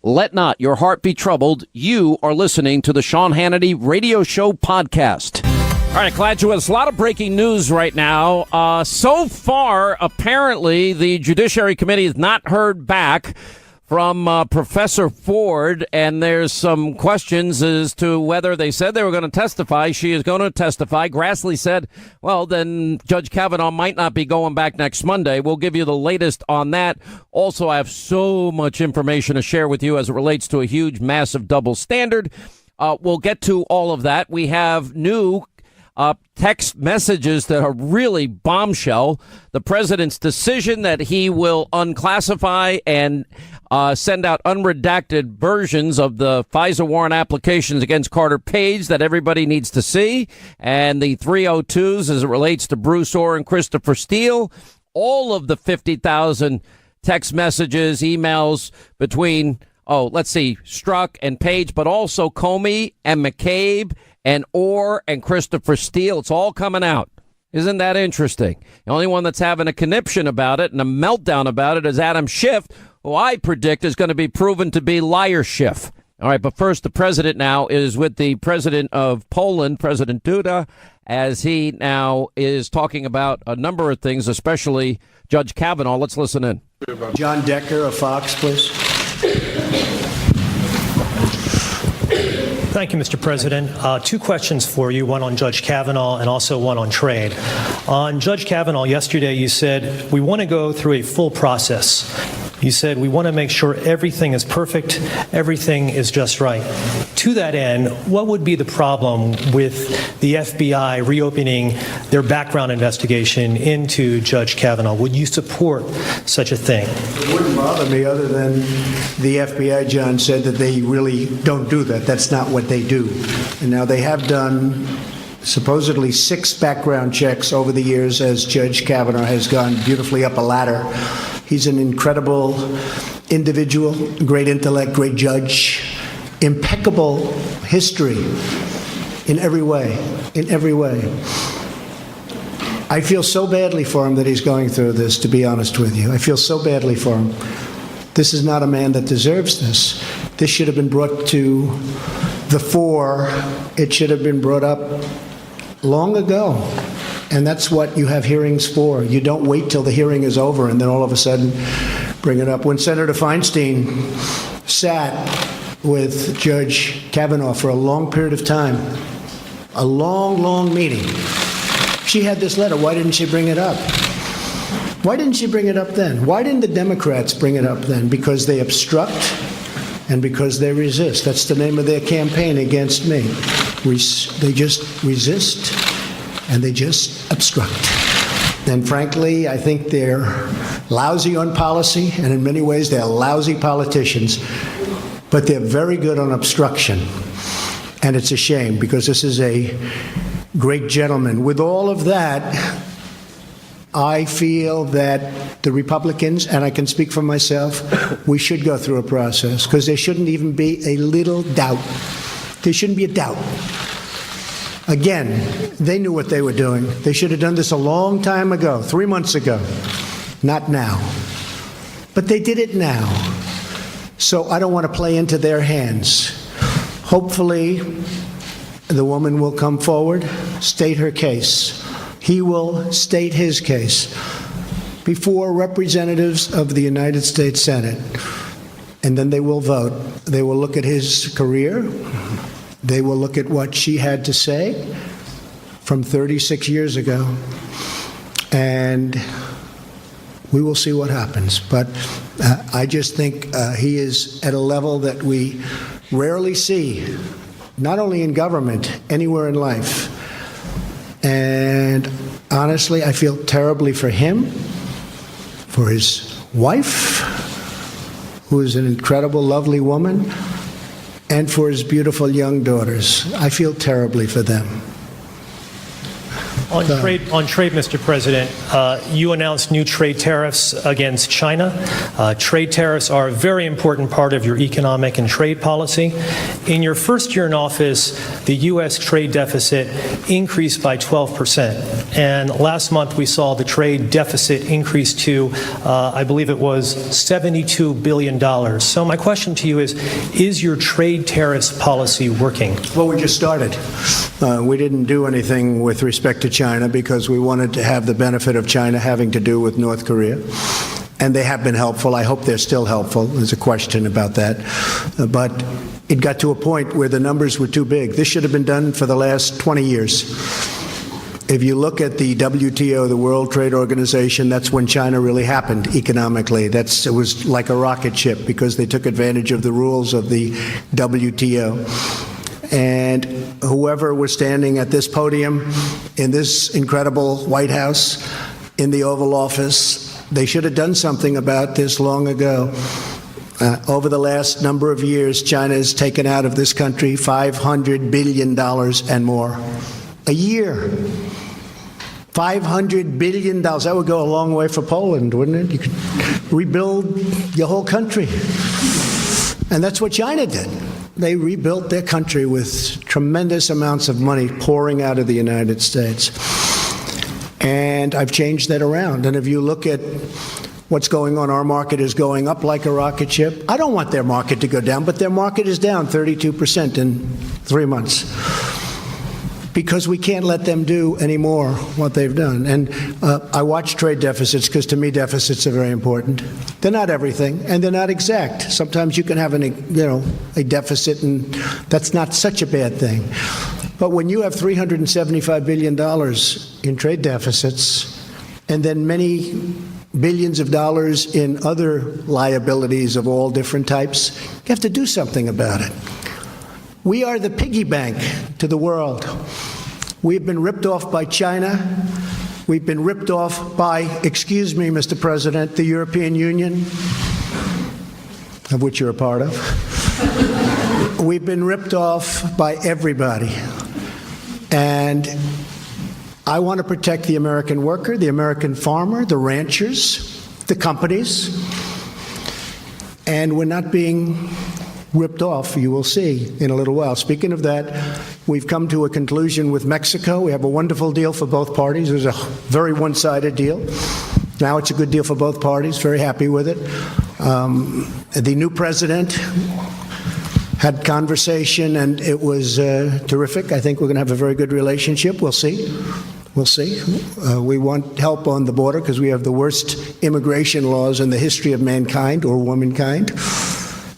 Let not your heart be troubled. You are listening to the Sean Hannity Radio Show podcast. All right, glad you're with us. A lot of breaking news right now. So far, apparently, the Judiciary Committee has not heard back from Professor Ford, and there's some questions as to whether they said they were going to testify. She is going to testify. Grassley said, well, then Judge Kavanaugh might not be going back next Monday. We'll give you the latest on that. Also, I have so much information to share with you as it relates to a huge, massive double standard. We'll get to all of that. We have new text messages that are really bombshell. The president's decision that he will unclassify and send out unredacted versions of the FISA warrant applications against Carter Page that everybody needs to see, and the 302s as it relates to Bruce Orr and Christopher Steele. All of the 50,000 text messages, emails between, Strzok and Page, but also Comey and McCabe and Orr and Christopher Steele. It's all coming out. Isn't that interesting? The only one that's having a conniption about it and a meltdown about it is Adam Schiff, who I predict is going to be proven to be liar Schiff. All right, but first, the president now is with the president of Poland, President Duda, as he now is talking about a number of things, especially Judge Kavanaugh. Let's listen in. John Decker of Fox, please. Thank you, Mr. President. Two questions for you, one on Judge Kavanaugh and also one on trade. On Judge Kavanaugh, yesterday you said, we want to go through a full process. You said, we want to make sure everything is perfect, everything is just right. To that end, what would be the problem with the FBI reopening their background investigation into Judge Kavanaugh? Would you support such a thing? It wouldn't bother me other than the FBI, John, said that they really don't do that. That's not what they do. And now they have done supposedly 6 background checks over the years as Judge Kavanaugh has gone beautifully up a ladder. He's an incredible individual, great intellect, great judge, impeccable history in every way, in every way. I feel so badly for him that he's going through this, to be honest with you. I feel so badly for him. This is not a man that deserves this. This should have been brought to the fore. It should have been brought up long ago. And that's what you have hearings for. You don't wait till the hearing is over and then all of a sudden bring it up. When Senator Feinstein sat with Judge Kavanaugh for a long period of time, a long, long meeting, she had this letter. Why didn't she bring it up? Why didn't she bring it up then? Why didn't the Democrats bring it up then? Because they obstruct and because they resist. That's the name of their campaign against me. They just resist and they just obstruct. And frankly, I think they're lousy on policy, and in many ways they're lousy politicians, but they're very good on obstruction. And it's a shame, because this is a great gentleman. With all of that, I feel that the Republicans, and I can speak for myself, we should go through a process, because there shouldn't even be a little doubt. There shouldn't be a doubt. Again, they knew what they were doing. They should have done this a long time ago, 3 months ago, not now. But they did it now. So I don't want to play into their hands. Hopefully, the woman will come forward, state her case. He will state his case before representatives of the United States Senate. And then they will vote. They will look at his career. They will look at what she had to say from 36 years ago, and we will see what happens. But I just think he is at a level that we rarely see, not only in government, anywhere in life. And honestly, I feel terribly for him, for his wife, who is an incredible, lovely woman, and for his beautiful young daughters. I feel terribly for them. On trade, Mr. President, you announced new trade tariffs against China. Trade tariffs are a very important part of your economic and trade policy. In your first year in office, the U.S. trade deficit increased by 12%. And last month, we saw the trade deficit increase to, I believe it was $72 billion. So my question to you is your trade tariffs policy working? Well, we just started. We didn't do anything with respect to China because we wanted to have the benefit of China having to do with North Korea. And they have been helpful. I hope they're still helpful. There's a question about that. But it got to a point where the numbers were too big. This should have been done for the last 20 years. If you look at the WTO, the World Trade Organization, that's when China really happened economically. It was like a rocket ship because they took advantage of the rules of the WTO. And whoever was standing at this podium in this incredible White House, in the Oval Office, they should have done something about this long ago. Over the last number of years, China has taken out of this country $500 billion and more a year. $500 billion. That would go a long way for Poland, wouldn't it? You could rebuild your whole country. And that's what China did. They rebuilt their country with tremendous amounts of money pouring out of the United States. And I've changed that around. And if you look at what's going on, our market is going up like a rocket ship. I don't want their market to go down, but their market is down 32% in 3 months. Because we can't let them do any more what they've done. And I watch trade deficits because to me deficits are very important. They're not everything, and they're not exact. Sometimes you can have a deficit, and that's not such a bad thing. But when you have $375 billion in trade deficits, and then many billions of dollars in other liabilities of all different types, you have to do something about it. We are the piggy bank to the world. We've been ripped off by China. We've been ripped off by, excuse me, Mr. President, the European Union, of which you're a part of. We've been ripped off by everybody. And I want to protect the American worker, the American farmer, the ranchers, the companies. And we're not being ripped off, you will see in a little while. Speaking of that, we've come to a conclusion with Mexico. We have a wonderful deal for both parties. It was a very one-sided deal. Now it's a good deal for both parties. Very happy with it. The new president had conversation, and it was terrific. I think we're going to have a very good relationship. We'll see. We'll see. We want help on the border because we have the worst immigration laws in the history of mankind or womankind.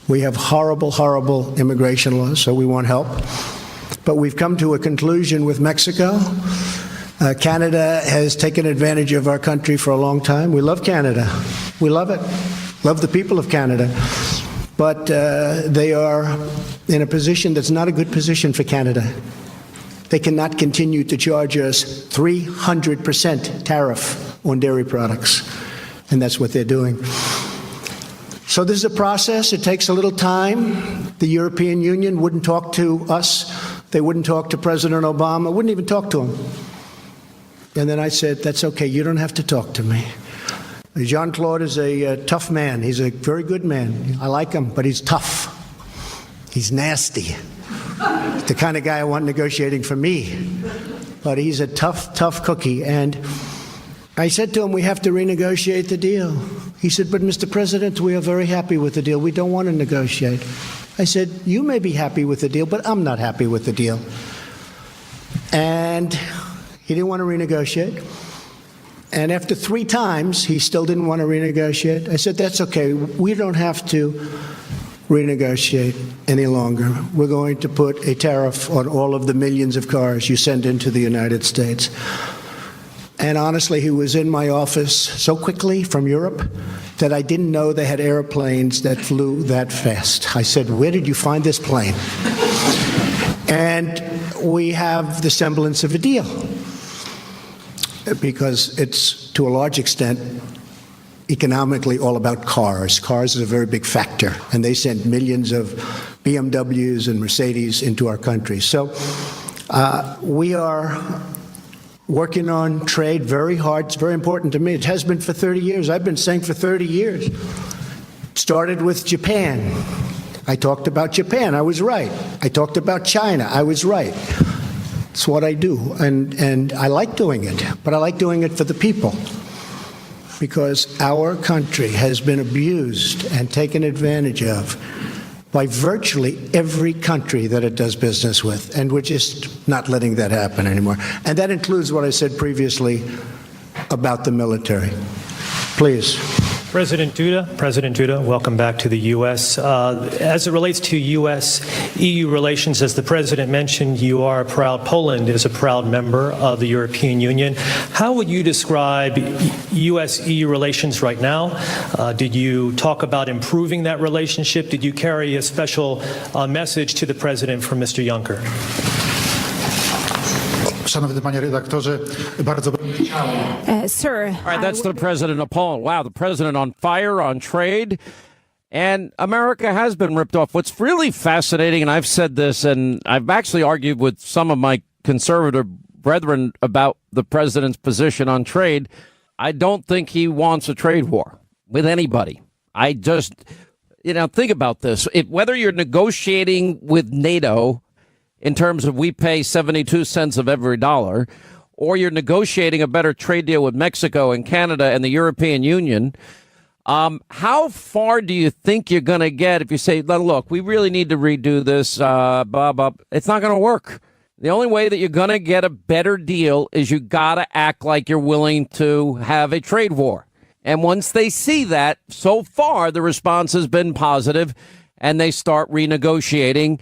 We have horrible, horrible immigration laws, so we want help. But we've come to a conclusion with Mexico. Canada has taken advantage of our country for a long time. We love Canada. We love it. Love the people of Canada. But they are in a position that's not a good position for Canada. They cannot continue to charge us 300% tariff on dairy products. And that's what they're doing. So this is a process. It takes a little time. The European Union wouldn't talk to us. They wouldn't talk to President Obama, wouldn't even talk to him. And then I said, that's okay, you don't have to talk to me. Jean-Claude is a tough man. He's a very good man. I like him, but he's tough. He's nasty. He's the kind of guy I want negotiating for me. But he's a tough, tough cookie. And I said to him, we have to renegotiate the deal. He said, but Mr. President, we are very happy with the deal. We don't want to negotiate. I said, you may be happy with the deal, but I'm not happy with the deal. And he didn't want to renegotiate. And after 3 times, he still didn't want to renegotiate. I said, that's okay. We don't have to renegotiate any longer. We're going to put a tariff on all of the millions of cars you send into the United States. And honestly, he was in my office so quickly from Europe that I didn't know they had airplanes that flew that fast. I said, where did you find this plane? And we have the semblance of a deal, because it's, to a large extent, economically all about cars. Cars is a very big factor, and they send millions of BMWs and Mercedes into our country. So we are working on trade very hard. It's very important to me. It has been for 30 years. I've been saying for 30 years. It started with Japan. I talked about Japan. I was right. I talked about China. I was right. It's what I do. And I like doing it. But I like doing it for the people. Because our country has been abused and taken advantage of by virtually every country that it does business with, and we're just not letting that happen anymore. And that includes what I said previously about the military. Please. President Duda, welcome back to the U.S. As it relates to U.S.-EU relations, as the President mentioned, you are proud. Poland is a proud member of the European Union. How would you describe U.S.-EU relations right now? Did you talk about improving that relationship? Did you carry a special message to the President from Mr. Juncker? Szanowny panie redaktorze, bardzo Sir. All right, that's the president of Poland. Wow, the president on fire on trade. And America has been ripped off. What's really fascinating, and I've said this, and I've actually argued with some of my conservative brethren about the president's position on trade, I don't think he wants a trade war with anybody. I just, think about this. Whether you're negotiating with NATO in terms of we pay 72 cents of every dollar, or you're negotiating a better trade deal with Mexico and Canada and the European Union, how far do you think you're going to get if you say, look, we really need to redo this, It's not going to work. The only way that you're going to get a better deal is you got to act like you're willing to have a trade war. And once they see that, so far the response has been positive, and they start renegotiating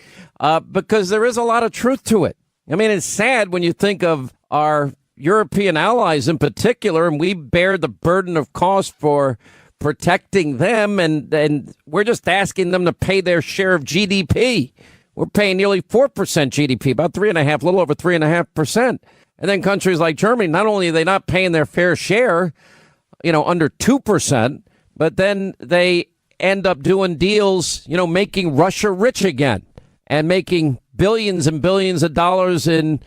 because there is a lot of truth to it. I mean, it's sad when you think of our European allies in particular, and we bear the burden of cost for protecting them, and we're just asking them to pay their share of GDP. We're paying nearly 4% GDP, about 3.5%, a little over 3.5%. And then countries like Germany, not only are they not paying their fair share, under 2%, but then they end up doing deals, making Russia rich again and making billions and billions of dollars in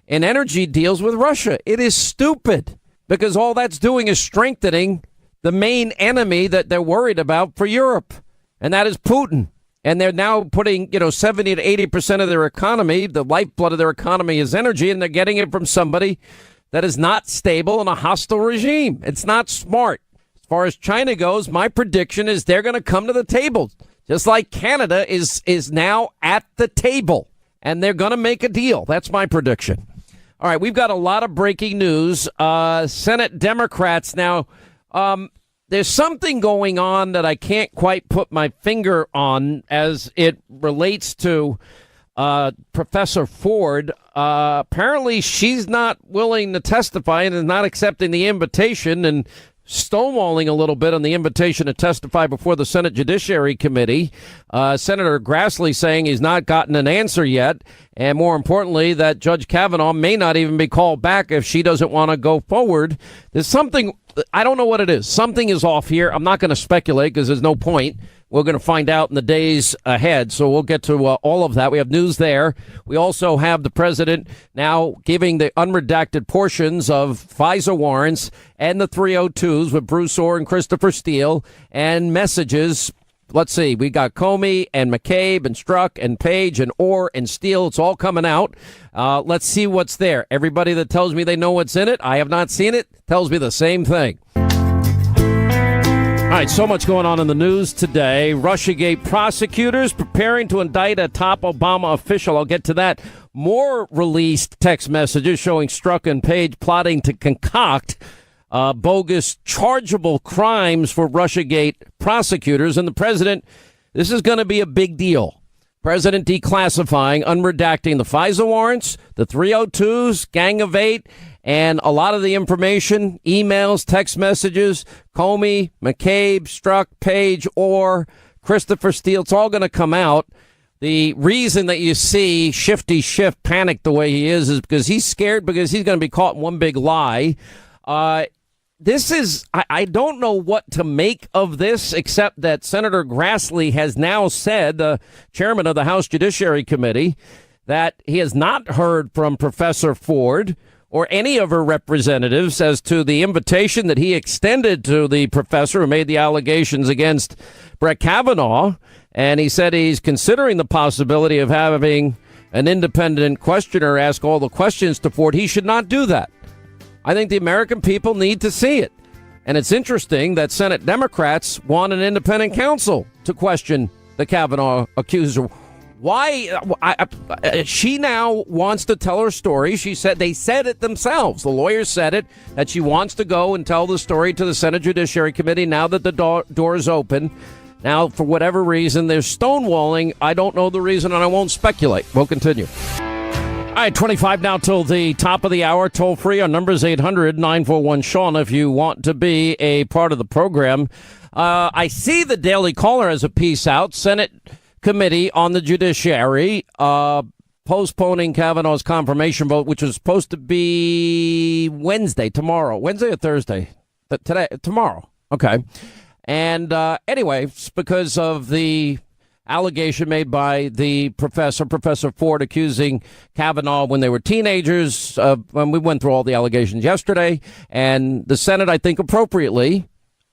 energy deals with Russia. It is stupid because all that's doing is strengthening the main enemy that they're worried about for Europe, and that is Putin. And they're now putting, 70 to 80% of their economy, the lifeblood of their economy is energy, and they're getting it from somebody that is not stable in a hostile regime. It's not smart. As far as China goes, my prediction is they're going to come to the table, just like Canada is now at the table, and they're going to make a deal. That's my prediction. All right, we've got a lot of breaking news. Senate Democrats now, there's something going on that I can't quite put my finger on as it relates to Professor Ford. Apparently, she's not willing to testify and is not accepting the invitation and stonewalling a little bit on the invitation to testify before the Senate Judiciary Committee. Senator Grassley saying he's not gotten an answer yet. And more importantly, that Judge Kavanaugh may not even be called back if she doesn't want to go forward. There's something, I don't know what it is. Something is off here. I'm not going to speculate because there's no point. We're going to find out in the days ahead. So we'll get to all of that. We have news there. We also have the president now giving the unredacted portions of FISA warrants and the 302s with Bruce Orr and Christopher Steele and messages. Let's see. We got Comey and McCabe and Strzok and Page and Orr and Steele. It's all coming out. Let's see what's there. Everybody that tells me they know what's in it, I have not seen it, tells me the same thing. All right, so much going on in the news today. Russiagate prosecutors preparing to indict a top Obama official. I'll get to that. More released text messages showing Strzok and Page plotting to concoct bogus chargeable crimes for Russiagate prosecutors. And the president, this is going to be a big deal. President declassifying, unredacting the FISA warrants, the 302s, Gang of Eight, and a lot of the information, emails, text messages, Comey, McCabe, Strzok, Page, Orr, Christopher Steele, it's all going to come out. The reason that you see Shifty Schiff panic the way he is because he's scared because he's going to be caught in one big lie. This is, I don't know what to make of this, except that Senator Grassley has now said, the chairman of the House Judiciary Committee, that he has not heard from Professor Ford or any of her representatives as to the invitation that he extended to the professor who made the allegations against Brett Kavanaugh. And he said he's considering the possibility of having an independent questioner ask all the questions to Ford. He should not do that. I think the American people need to see it. And it's interesting that Senate Democrats want an independent counsel to question the Kavanaugh accuser. Why? She now wants to tell her story. She said they said it themselves. The lawyer said it, that she wants to go and tell the story to the Senate Judiciary Committee now that the door is open. Now, for whatever reason, there's stonewalling. I don't know the reason, and I won't speculate. We'll continue. All right, 25 now till the top of the hour. Toll free. Our number is 800-941-SEAN if you want to be a part of the program. I see the Daily Caller has a piece out. Senate Committee on the Judiciary postponing Kavanaugh's confirmation vote, which was supposed to be tomorrow. Wednesday or Thursday? Tomorrow. Okay. And anyway, it's because of the allegation made by the Professor Ford, accusing Kavanaugh when they were teenagers. When we went through all the allegations yesterday, and the Senate, I think appropriately,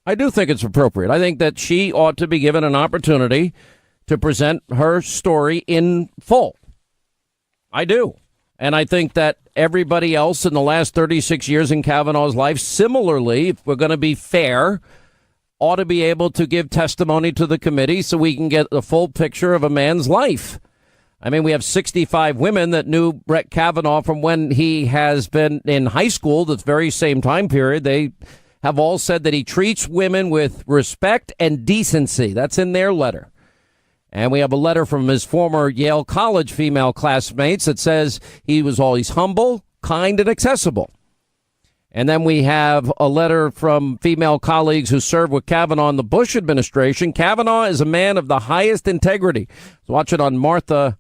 I do think it's appropriate. I think that she ought to be given an opportunity to present her story in full. I do. And I think that everybody else in the last 36 years in Kavanaugh's life, similarly, if we're going to be fair, ought to be able to give testimony to the committee so we can get the full picture of a man's life. I mean, we have 65 women that knew Brett Kavanaugh from when he has been in high school, the very same time period. They have all said that he treats women with respect and decency. That's in their letter. And we have a letter from his former Yale College female classmates that says he was always humble, kind, and accessible. And then we have a letter from female colleagues who served with Kavanaugh in the Bush administration. Kavanaugh is a man of the highest integrity. I was watching on Martha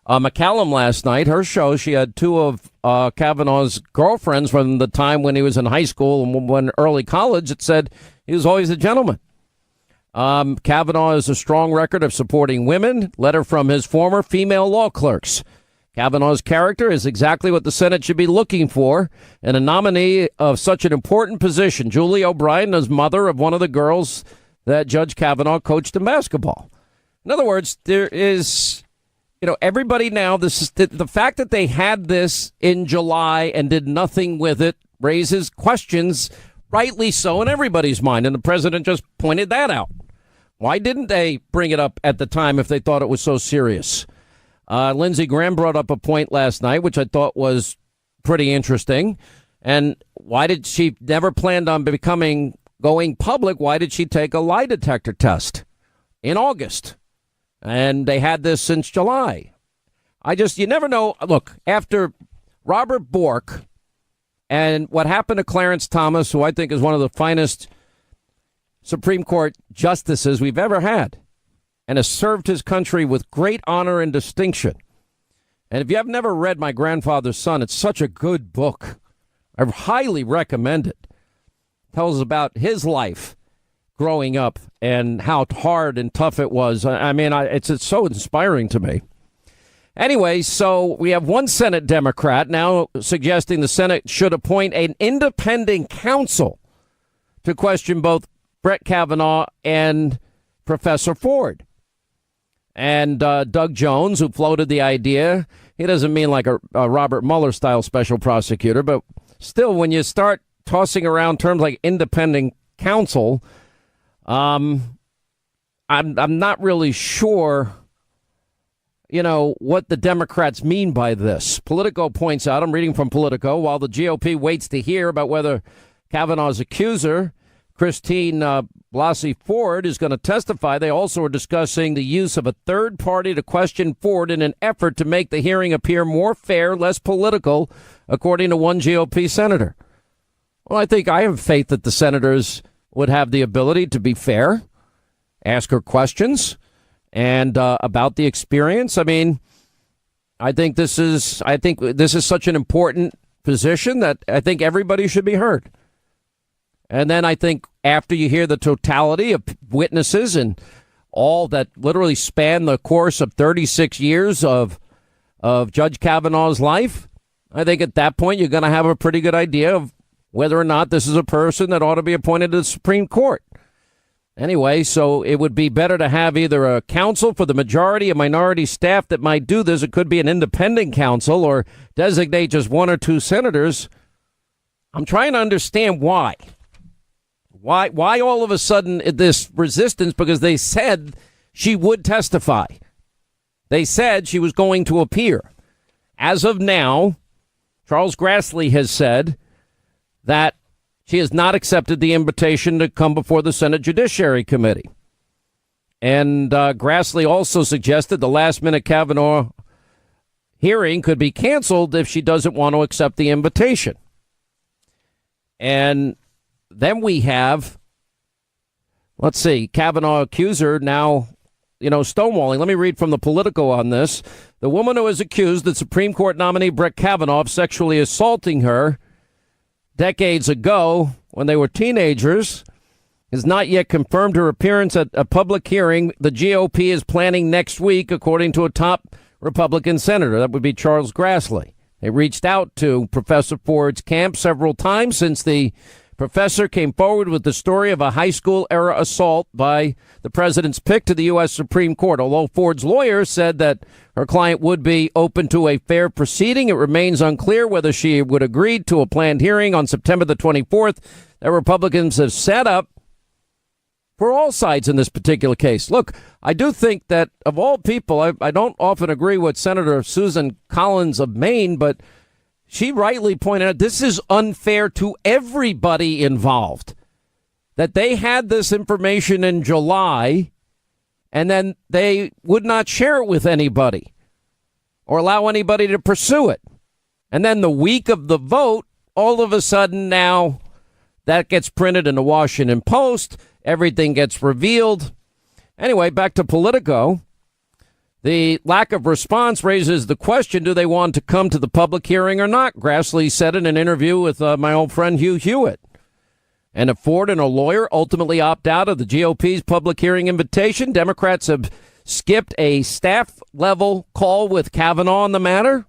McCallum last night. Her show, she had two of Kavanaugh's girlfriends from the time when he was in high school and when early college. It said he was always a gentleman. Kavanaugh has a strong record of supporting women. Letter from his former female law clerks. Kavanaugh's character is exactly what the Senate should be looking for in a nominee of such an important position. Julie O'Brien is mother of one of the girls that Judge Kavanaugh coached in basketball. In other words, there is, everybody now, this is the fact that they had this in July and did nothing with it raises questions, rightly so, in everybody's mind. And the president just pointed that out. Why didn't they bring it up at the time if they thought it was so serious? Lindsey Graham brought up a point last night, which I thought was pretty interesting. And why did she never planned on going public? Why did she take a lie detector test in August? And they had this since July. You never know. Look, after Robert Bork and what happened to Clarence Thomas, who I think is one of the finest Supreme Court justices we've ever had, and has served his country with great honor and distinction. And if you have never read My Grandfather's Son, it's such a good book. I highly recommend it. Tells about his life growing up and how hard and tough it was. It's so inspiring to me. Anyway, so we have one Senate Democrat now suggesting the Senate should appoint an independent counsel to question both Brett Kavanaugh and Professor Ford. And Doug Jones, who floated the idea, he doesn't mean like a Robert Mueller style special prosecutor, but still, when you start tossing around terms like independent counsel, I'm not really sure, what the Democrats mean by this. Politico points out, I'm reading from Politico, while the GOP waits to hear about whether Kavanaugh's accuser, Christine Blasey Ford, is going to testify. They also are discussing the use of a third party to question Ford in an effort to make the hearing appear more fair, less political, according to one GOP senator. Well, I have faith that the senators would have the ability to be fair, ask her questions, and about the experience. I think this is such an important position that I think everybody should be heard. And then I think after you hear the totality of witnesses and all that literally span the course of 36 years of Judge Kavanaugh's life, I think at that point you're going to have a pretty good idea of whether or not this is a person that ought to be appointed to the Supreme Court. Anyway, so it would be better to have either a counsel for the majority, a minority staff that might do this. It could be an independent counsel or designate just one or two senators. I'm trying to understand why. Why all of a sudden this resistance? Because they said she would testify. They said she was going to appear. As of now, Charles Grassley has said that she has not accepted the invitation to come before the Senate Judiciary Committee. And Grassley also suggested the last-minute Kavanaugh hearing could be canceled if she doesn't want to accept the invitation. And then we have, let's see, Kavanaugh accuser now, stonewalling. Let me read from the Politico on this. The woman who is accused that Supreme Court nominee Brett Kavanaugh of sexually assaulting her decades ago when they were teenagers has not yet confirmed her appearance at a public hearing the GOP is planning next week, according to a top Republican senator. That would be Charles Grassley. They reached out to Professor Ford's camp several times since the professor came forward with the story of a high school era assault by the president's pick to the U.S. Supreme Court. Although Ford's lawyer said that her client would be open to a fair proceeding, it remains unclear whether she would agree to a planned hearing on September the 24th that Republicans have set up for all sides in this particular case. Look, I do think that of all people, I don't often agree with Senator Susan Collins of Maine, but she rightly pointed out this is unfair to everybody involved, that they had this information in July and then they would not share it with anybody or allow anybody to pursue it. And then the week of the vote, all of a sudden now that gets printed in the Washington Post. Everything gets revealed. Anyway, back to Politico. The lack of response raises the question, do they want to come to the public hearing or not? Grassley said in an interview with my old friend Hugh Hewitt. And if Ford and a lawyer ultimately opt out of the GOP's public hearing invitation, Democrats have skipped a staff-level call with Kavanaugh on the matter,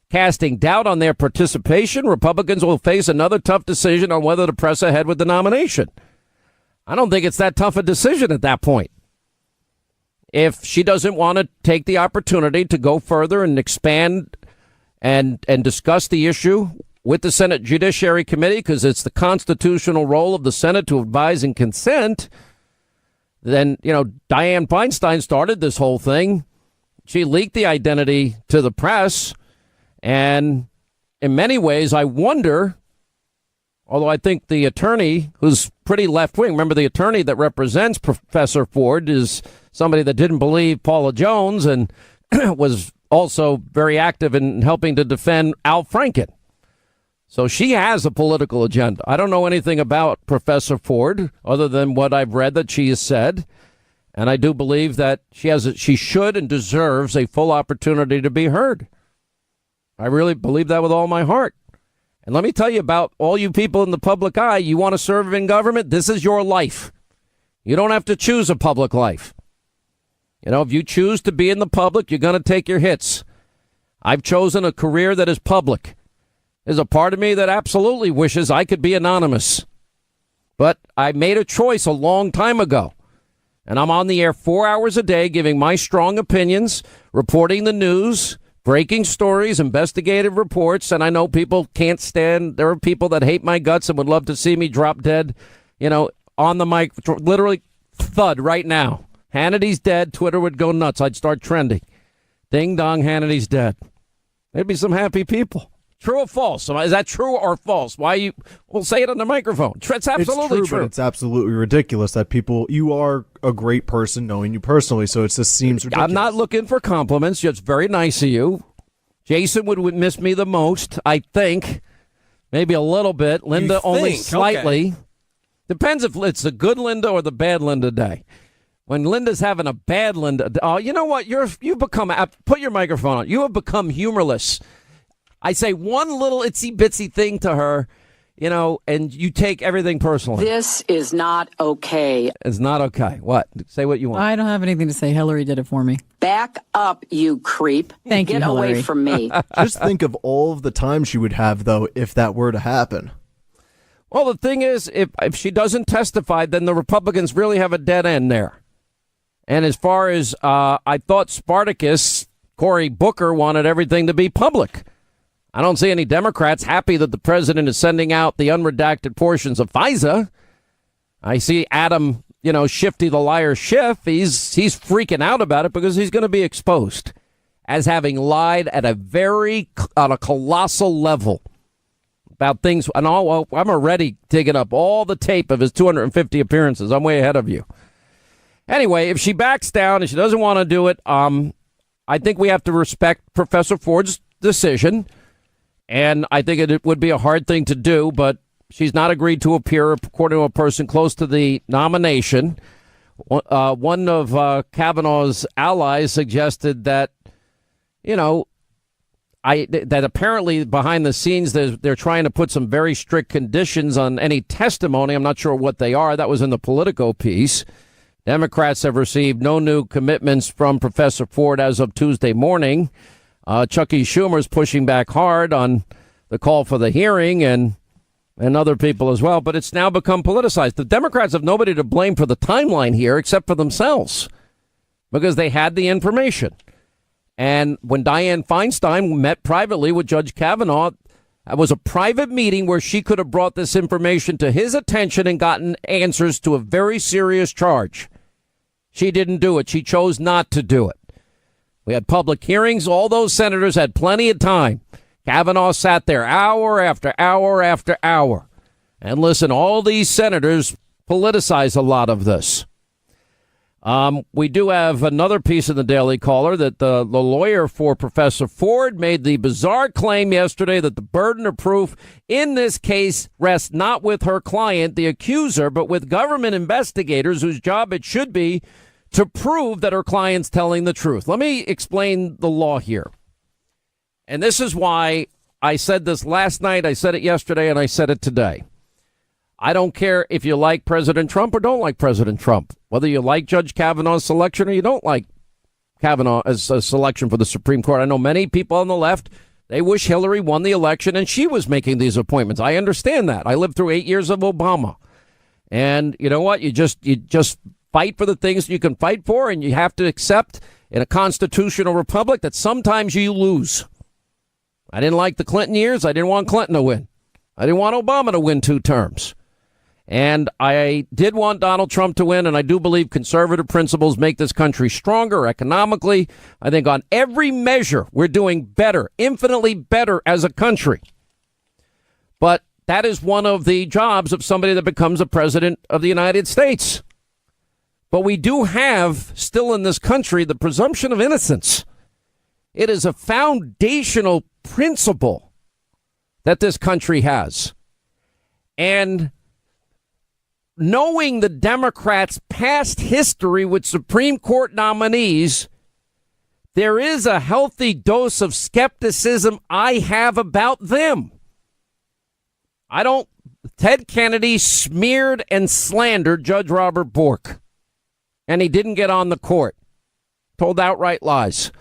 casting doubt on their participation. Republicans will face another tough decision on whether to press ahead with the nomination. I don't think it's that tough a decision at that point. If she doesn't want to take the opportunity to go further and expand and discuss the issue with the Senate Judiciary Committee, because it's the constitutional role of the Senate to advise and consent, then, Dianne Feinstein started this whole thing. She leaked the identity to the press. And in many ways, I wonder, although I think the attorney, who's pretty left-wing, remember the attorney that represents Professor Ford is somebody that didn't believe Paula Jones and was also very active in helping to defend Al Franken. So she has a political agenda. I don't know anything about Professor Ford other than what I've read that she has said. And I do believe that she should and deserves a full opportunity to be heard. I really believe that with all my heart. And let me tell you about all you people in the public eye. You want to serve in government? This is your life. You don't have to choose a public life. If you choose to be in the public, you're going to take your hits. I've chosen a career that is public. There's a part of me that absolutely wishes I could be anonymous. But I made a choice a long time ago. And I'm on the air 4 hours a day giving my strong opinions, reporting the news, breaking stories, investigative reports. And I know people can't stand. There are people that hate my guts and would love to see me drop dead, on the mic, literally thud right now. Hannity's dead. Twitter would go nuts. I'd start trending. Ding dong, Hannity's dead. There'd be some happy people. True or false? Is that true or false? We'll say it on the microphone. It's absolutely it's true. But true. it's absolutely ridiculous that you are a great person knowing you personally, so it just seems ridiculous. I'm not looking for compliments. It's very nice of you. Jason would miss me the most, I think. Maybe a little bit. Linda only slightly. Okay. Depends if it's the good Linda or the bad Linda day. When Linda's having a bad Linda, you know what? You've become, put your microphone on. You have become humorless. I say one little itsy bitsy thing to her. and you take everything personally. This is not okay. It's not okay. What? Say what you want. I don't have anything to say. Hillary did it for me. Back up, you creep. Thank you, Get away Hillary. from me. Just think of all of the time she would have, though, if that were to happen. Well, the thing is, if she doesn't testify, then the Republicans really have a dead end there. And as far as I thought Spartacus, Cory Booker wanted everything to be public. I don't see any Democrats happy that the president is sending out the unredacted portions of FISA. I see Adam, Shifty the liar Schiff. He's freaking out about it because he's going to be exposed as having lied on a colossal level about things. And I'm already digging up all the tape of his 250 appearances. I'm way ahead of you. Anyway, if she backs down and she doesn't want to do it, I think we have to respect Professor Ford's decision. And I think it would be a hard thing to do, but she's not agreed to appear, according to a person close to the nomination. One of Kavanaugh's allies suggested that, that apparently behind the scenes they're trying to put some very strict conditions on any testimony. I'm not sure what they are. That was in the Politico piece. Democrats have received no new commitments from Professor Ford as of Tuesday morning. Chucky Schumer's pushing back hard on the call for the hearing and other people as well. But it's now become politicized. The Democrats have nobody to blame for the timeline here except for themselves because they had the information. And when Dianne Feinstein met privately with Judge Kavanaugh, it was a private meeting where she could have brought this information to his attention and gotten answers to a very serious charge. She didn't do it. She chose not to do it. We had public hearings. All those senators had plenty of time. Kavanaugh sat there hour after hour after hour. And listen, all these senators politicize a lot of this. We do have another piece in the Daily Caller that the lawyer for Professor Ford made the bizarre claim yesterday that the burden of proof in this case rests not with her client, the accuser, but with government investigators whose job it should be to prove that her client's telling the truth. Let me explain the law here. And this is why I said this last night, I said it yesterday, and I said it today. I don't care if you like President Trump or don't like President Trump, whether you like Judge Kavanaugh's selection or you don't like Kavanaugh as a selection for the Supreme Court. I know many people on the left, they wish Hillary won the election and she was making these appointments. I understand that. I lived through 8 years of Obama. And you know what? You just fight for the things you can fight for, and you have to accept in a constitutional republic that sometimes you lose. I didn't like the Clinton years. I didn't want Clinton to win. I didn't want Obama to win 2 terms. And I did want Donald Trump to win, and I do believe conservative principles make this country stronger economically. I think on every measure, we're doing better, infinitely better as a country. But that is one of the jobs of somebody that becomes a president of the United States. But we do have still in this country the presumption of innocence. It is a foundational principle that this country has. And knowing the Democrats' past history with Supreme Court nominees, there is a healthy dose of skepticism I have about them. Ted Kennedy smeared and slandered Judge Robert Bork. And he didn't get on the court. Told outright lies.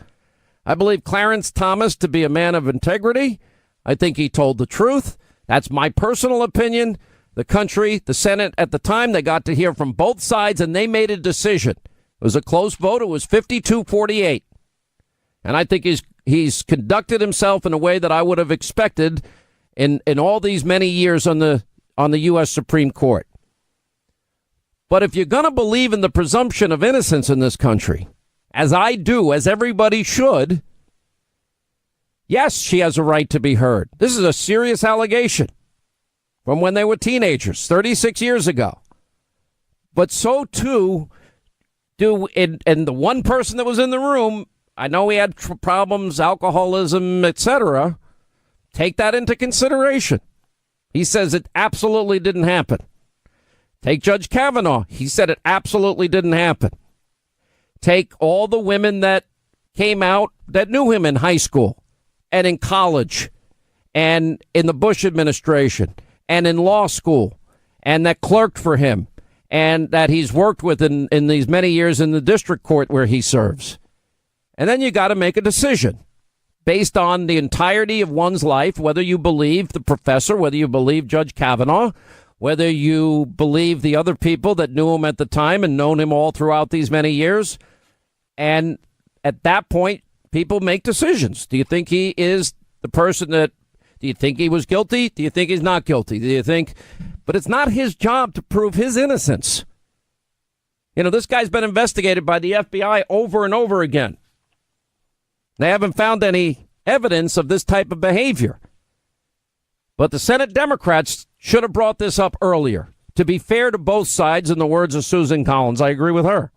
I believe Clarence Thomas to be a man of integrity. I think he told the truth. That's my personal opinion. The country, the Senate at the time, they got to hear from both sides and they made a decision. It was a close vote. It was 52-48. And I think he's conducted himself in a way that I would have expected in all these many years on the U.S. Supreme Court. But if you're going to believe in the presumption of innocence in this country, as I do, as everybody should, yes, she has a right to be heard. This is a serious allegation from when they were teenagers, 36 years ago. But so, too, and the one person that was in the room, I know he had problems, alcoholism, etc. Take that into consideration. He says it absolutely didn't happen. Take Judge Kavanaugh. He said it absolutely didn't happen. Take all the women that came out that knew him in high school and in college and in the Bush administration and in law school and that clerked for him and that he's worked with in these many years in the district court where he serves. And then you got to make a decision based on the entirety of one's life, whether you believe the professor, whether you believe Judge Kavanaugh, whether you believe the other people that knew him at the time and known him all throughout these many years. And at that point, people make decisions. Do you think he is the person do you think he was guilty? Do you think he's not guilty? Do you think, but it's not his job to prove his innocence. You know, this guy's been investigated by the FBI over and over again. They haven't found any evidence of this type of behavior. But the Senate Democrats should have brought this up earlier. To be fair to both sides, in the words of Susan Collins, I agree with her.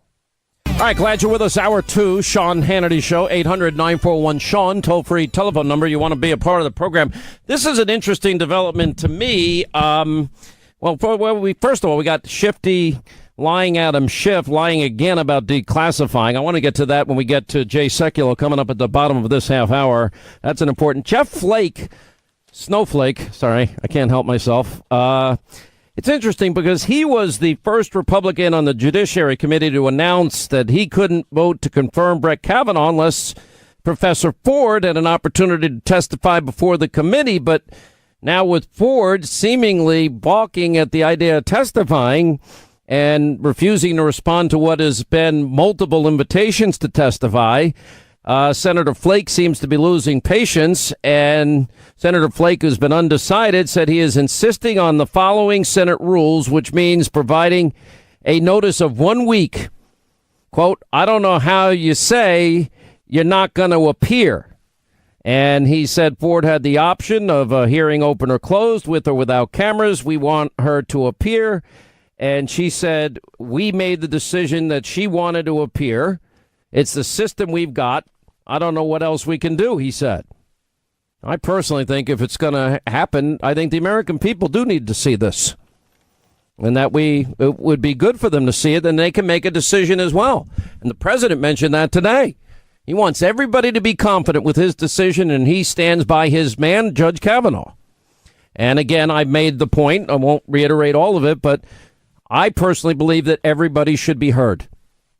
All right, glad you're with us. Hour 2, Sean Hannity Show, 800-941-SEAN, toll-free telephone number. You want to be a part of the program. This is an interesting development to me. First of all, we got Shifty lying Adam Schiff, lying again about declassifying. I want to get to that when we get to Jay Sekulow coming up at the bottom of this half hour. That's an important. Jeff Flake, Snowflake, sorry, I can't help myself. It's interesting because he was the first Republican on the Judiciary Committee to announce that he couldn't vote to confirm Brett Kavanaugh unless Professor Ford had an opportunity to testify before the committee. But now with Ford seemingly balking at the idea of testifying and refusing to respond to what has been multiple invitations to testify, Senator Flake seems to be losing patience, and Senator Flake, who's been undecided, said he is insisting on the following Senate rules, which means providing a notice of 1 week. Quote, I don't know how you say you're not going to appear. And he said Ford had the option of a hearing open or closed, with or without cameras. We want her to appear. And she said, we made the decision that she wanted to appear. It's the system we've got. I don't know what else we can do, he said. I personally think if it's going to happen, I think the American people do need to see this. And that it would be good for them to see it, and they can make a decision as well. And the president mentioned that today. He wants everybody to be confident with his decision, and he stands by his man, Judge Kavanaugh. And again, I made the point, I won't reiterate all of it, but I personally believe that everybody should be heard.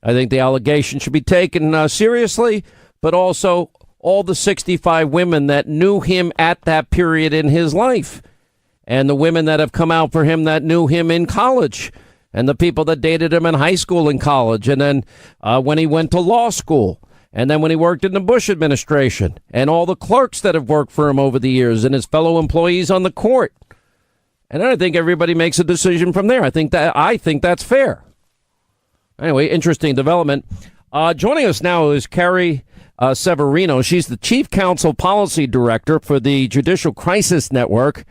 I think the allegation should be taken seriously, but also all the 65 women that knew him at that period in his life, and the women that have come out for him that knew him in college, and the people that dated him in high school and college, and then when he went to law school, and then when he worked in the Bush administration, and all the clerks that have worked for him over the years, and his fellow employees on the court. And I think everybody makes a decision from there. I think that's fair. Anyway, interesting development. Joining us now is Carrie Severino. She's the Chief Counsel Policy Director for the Judicial Crisis Network.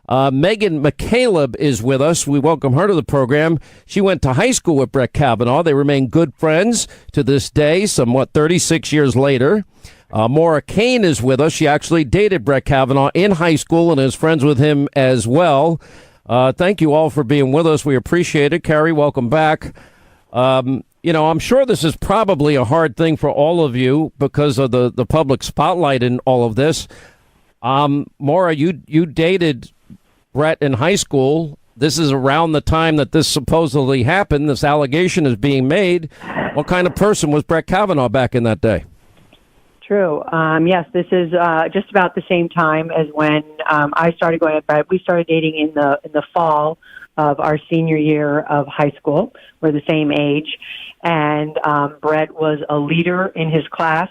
Megan McCaleb is with us. We welcome her to the program. She went to high school with Brett Kavanaugh. They remain good friends to this day, somewhat 36 years later. Maura Kane is with us. She actually dated Brett Kavanaugh in high school and is friends with him as well. Thank you all for being with us. We appreciate it. Carrie, welcome back. I'm sure this is probably a hard thing for all of you because of the public spotlight in all of this. Maura, you dated Brett in high school. This is around the time that this supposedly happened. This allegation is being made. What kind of person was Brett Kavanaugh back in that day? True. Yes, this is just about the same time as when I started going with Brett. We started dating in the fall of our senior year of high school. We're the same age. And Brett was a leader in his class,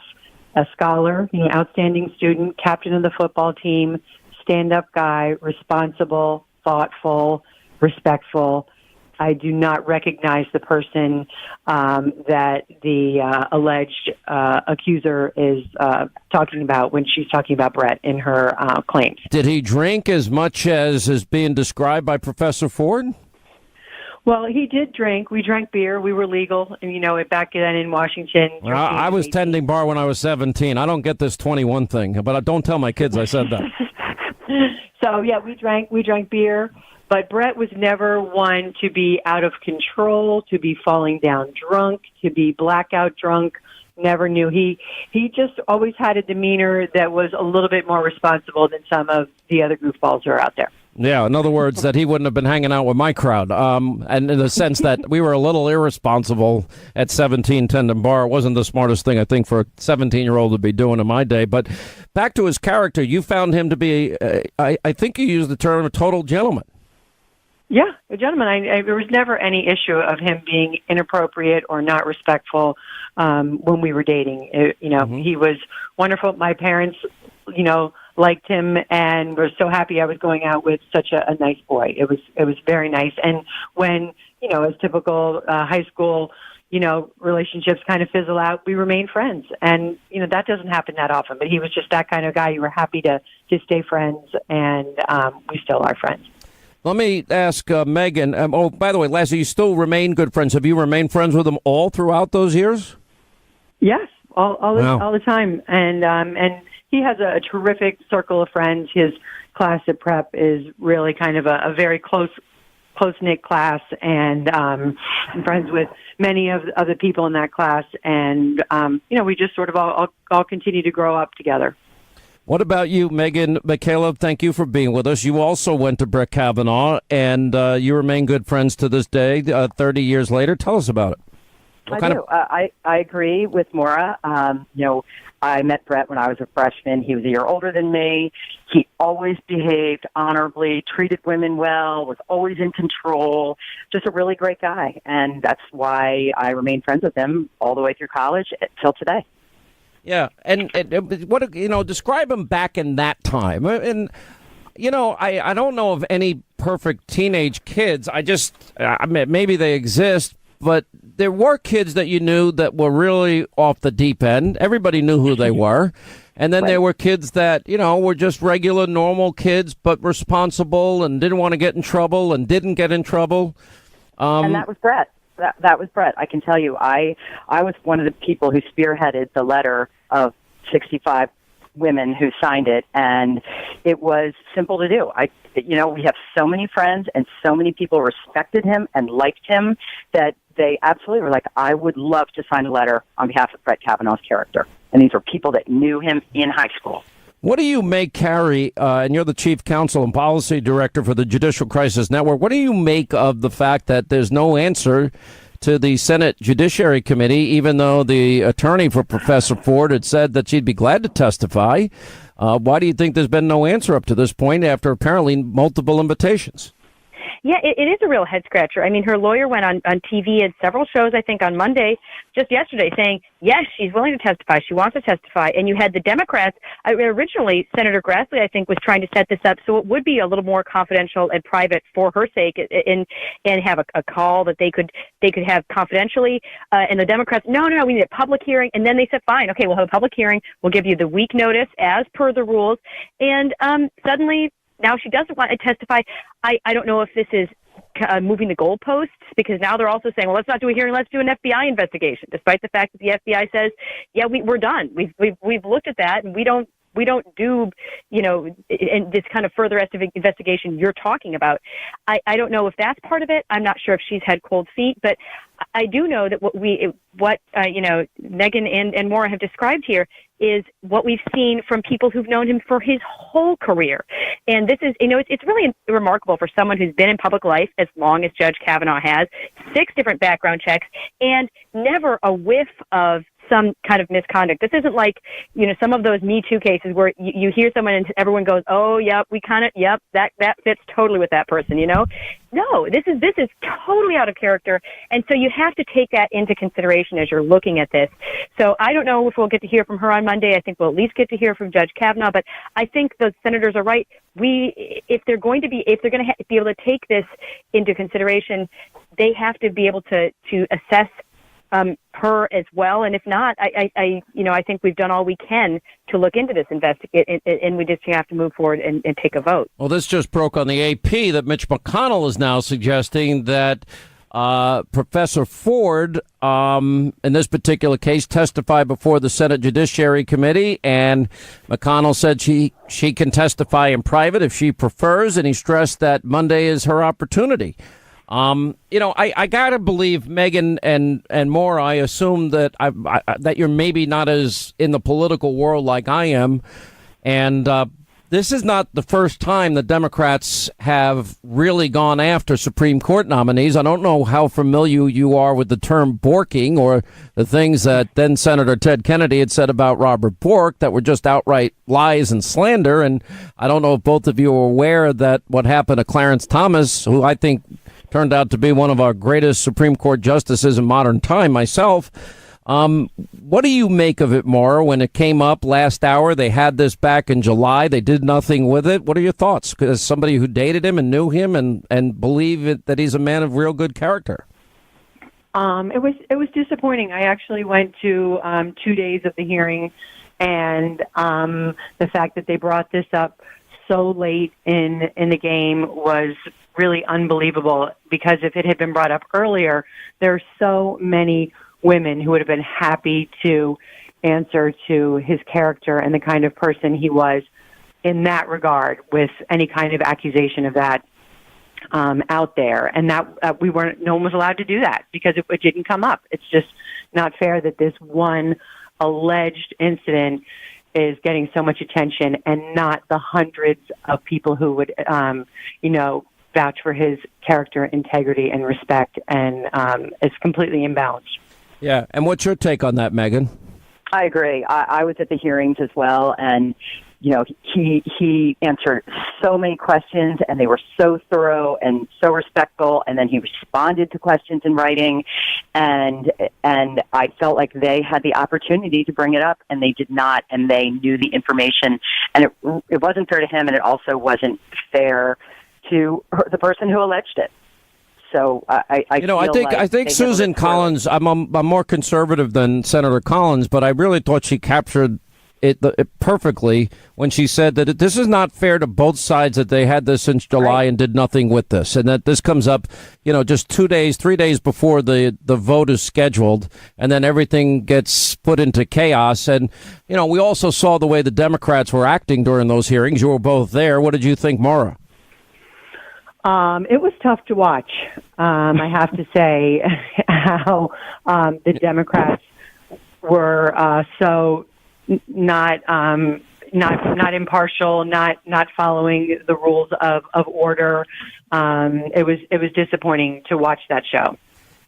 a scholar, outstanding student, captain of the football team, stand-up guy, responsible, thoughtful, respectful. I do not recognize the person that the alleged accuser is talking about when she's talking about Brett in her claims. Did he drink as much as is being described by Professor Ford? Well, he did drink. We drank beer. We were legal, and back then in Washington. Well, I was tending bar when I was 17. I don't get this 21 thing, but don't tell my kids I said that. So, yeah, we drank beer. But Brett was never one to be out of control, to be falling down drunk, to be blackout drunk. Never knew. He just always had a demeanor that was a little bit more responsible than some of the other goofballs who are out there. Yeah, in other words, that he wouldn't have been hanging out with my crowd. And in the sense that we were a little irresponsible at 17 Tendon Bar. It wasn't the smartest thing, I think, for a 17-year-old to be doing in my day. But back to his character, you found him to be, I think you used the term, a total gentleman. Yeah, a gentleman. There was never any issue of him being inappropriate or not respectful when we were dating. He was wonderful. My parents, liked him and were so happy I was going out with such a nice boy. It was very nice. And when, as typical high school, relationships kind of fizzle out, we remain friends. And, that doesn't happen that often. But he was just that kind of guy. You were happy to stay friends, and we still are friends. Let me ask Megan. By the way, Lassie, you still remain good friends. Have you remained friends with him all throughout those years? Yes, all the time. And he has a terrific circle of friends. His class at prep is really kind of a very close-knit class, and I'm friends with many of the people in that class. And, we just sort of all continue to grow up together. What about you, Megan? Michaela, thank you for being with us. You also went to Brett Kavanaugh, and you remain good friends to this day, 30 years later. Tell us about it. I do. I agree with Maura. I met Brett when I was a freshman. He was a year older than me. He always behaved honorably, treated women well, was always in control. Just a really great guy. And that's why I remained friends with him all the way through college till today. Yeah. And what, describe him back in that time. And, I don't know of any perfect teenage kids. Maybe they exist. But there were kids that you knew that were really off the deep end. Everybody knew who they were. And then there were kids that, were just regular, normal kids, but responsible and didn't want to get in trouble and didn't get in trouble. And that was Brett. That was Brett. I can tell you, I was one of the people who spearheaded the letter of 65 women who signed it, and it was simple to do. We have so many friends and so many people respected him and liked him that they absolutely were like, I would love to sign a letter on behalf of Brett Kavanaugh's character. And these were people that knew him in high school. What do you make, Carrie, and you're the chief counsel and policy director for the Judicial Crisis Network, what do you make of the fact that there's no answer to the Senate Judiciary Committee, even though the attorney for Professor Ford had said that she'd be glad to testify? Why do you think there's been no answer up to this point after apparently multiple invitations? Yeah, it is a real head scratcher. I mean, her lawyer went on TV at several shows, I think on Monday, just yesterday, saying, yes, she's willing to testify. She wants to testify. And you had the Democrats, originally Senator Grassley, I think, was trying to set this up so it would be a little more confidential and private for her sake and have a call that they could have confidentially. And the Democrats, no, we need a public hearing. And then they said, fine, okay, we'll have a public hearing. We'll give you the week notice as per the rules. And suddenly, now she doesn't want to testify. I don't know if this is moving the goalposts, because now they're also saying, well, let's not do a hearing, let's do an FBI investigation, despite the fact that the FBI says, yeah, we're done. We've looked at that, and we don't do, in this kind of further investigation you're talking about. I don't know if that's part of it. I'm not sure if she's had cold feet, but I do know that what Megan and Maura have described here is what we've seen from people who've known him for his whole career. And this is, it's really remarkable for someone who's been in public life as long as Judge Kavanaugh has, 6 different background checks, and never a whiff of some kind of misconduct. This isn't like, some of those Me Too cases where you hear someone and everyone goes, oh, yep, that fits totally with that person, No, this is totally out of character. And so you have to take that into consideration as you're looking at this. So I don't know if we'll get to hear from her on Monday. I think we'll at least get to hear from Judge Kavanaugh, but I think the senators are right. If they're going to be able to take this into consideration, they have to be able to assess her as well, and if not, I think we've done all we can to look into this investigate, and we just have to move forward and take a vote. Well, this just broke on the AP that Mitch McConnell is now suggesting that Professor Ford, in this particular case, testified before the Senate Judiciary Committee, and McConnell said she can testify in private if she prefers, and he stressed that Monday is her opportunity. I gotta believe, Megan and more. I assume that that you're maybe not as in the political world like I am, and this is not the first time the Democrats have really gone after Supreme Court nominees. I don't know how familiar you are with the term borking or the things that then Senator Ted Kennedy had said about Robert Bork that were just outright lies and slander. And I don't know if both of you are aware that what happened to Clarence Thomas, who I think turned out to be one of our greatest Supreme Court justices in modern time myself. What do you make of it, Maura, when it came up last hour? They had this back in July. They did nothing with it. What are your thoughts? As somebody who dated him and knew him and believe that he's a man of real good character. It was disappointing. I actually went to 2 days of the hearing, and the fact that they brought this up so late in the game was really unbelievable, because if it had been brought up earlier, there are so many women who would have been happy to answer to his character and the kind of person he was in that regard, with any kind of accusation of that out there. And that no one was allowed to do that because it didn't come up. It's just not fair that this one alleged incident is getting so much attention and not the hundreds of people who would, vouch for his character, integrity, and respect, and it's completely imbalanced. Yeah. And what's your take on that, Megan? I agree. I was at the hearings as well, and he answered so many questions, and they were so thorough and so respectful, and then he responded to questions in writing, and I felt like they had the opportunity to bring it up, and they did not, and they knew the information, and it wasn't fair to him, and it also wasn't fair to the person who alleged it. So I think Susan Collins. I'm more conservative than Senator Collins, but I really thought she captured it perfectly when she said that this is not fair to both sides, that they had this since July and did nothing with this, and that this comes up, just 3 days before the vote is scheduled, and then everything gets put into chaos. And we also saw the way the Democrats were acting during those hearings. You were both there. What did you think, Maura? It was tough to watch. I have to say how the Democrats were so not impartial, not following the rules of order. It was disappointing to watch that show.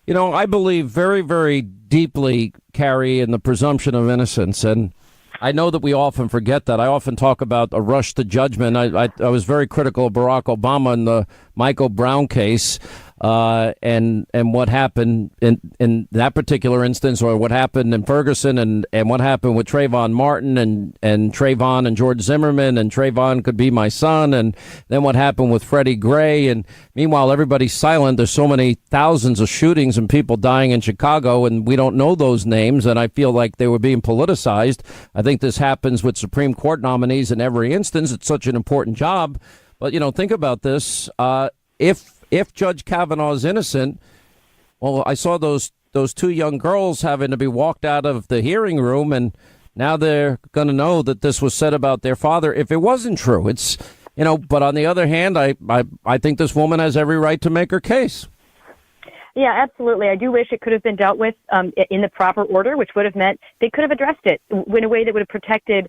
I believe very, very deeply, Carrie, in the presumption of innocence, and I know that we often forget that. I often talk about a rush to judgment. I was very critical of Barack Obama in the Michael Brown case, and what happened in that particular instance, or what happened in Ferguson, and what happened with Trayvon Martin and Trayvon and George Zimmerman, and Trayvon could be my son, and then what happened with Freddie Gray. And meanwhile, everybody's silent. There's so many thousands of shootings and people dying in Chicago, and we don't know those names, and I feel like they were being politicized. I think this happens with Supreme Court nominees in every instance. It's such an important job. But, think about this. If Judge Kavanaugh is innocent, well, I saw those two young girls having to be walked out of the hearing room, and now they're going to know that this was said about their father if it wasn't true. It's, but on the other hand, I think this woman has every right to make her case. Yeah, absolutely. I do wish it could have been dealt with in the proper order, which would have meant they could have addressed it in a way that would have protected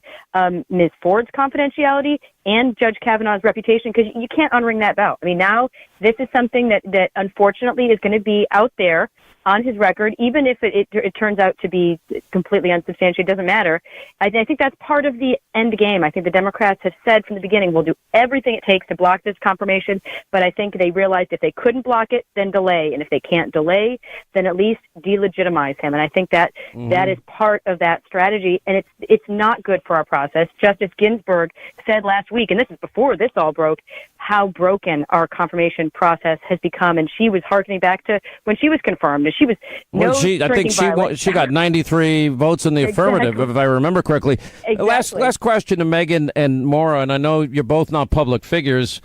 Ms. Ford's confidentiality and Judge Kavanaugh's reputation, because you can't unring that bell. I mean, now this is something that unfortunately is going to be out there on his record, even if it turns out to be completely unsubstantiated. It doesn't matter. I think that's part of the end game. I think the Democrats have said from the beginning, we'll do everything it takes to block this confirmation, but I think they realized if they couldn't block it, then delay. And if they can't delay, then at least delegitimize him. And I think that that is part of that strategy, and it's not good for our process. Justice Ginsburg said last week, and this is before this all broke, how broken our confirmation process has become, and she was hearkening back to when she was confirmed. She was I think she got 93 votes in the affirmative, if I remember correctly. Exactly. Last question to Megan and Maura, and I know you're both not public figures.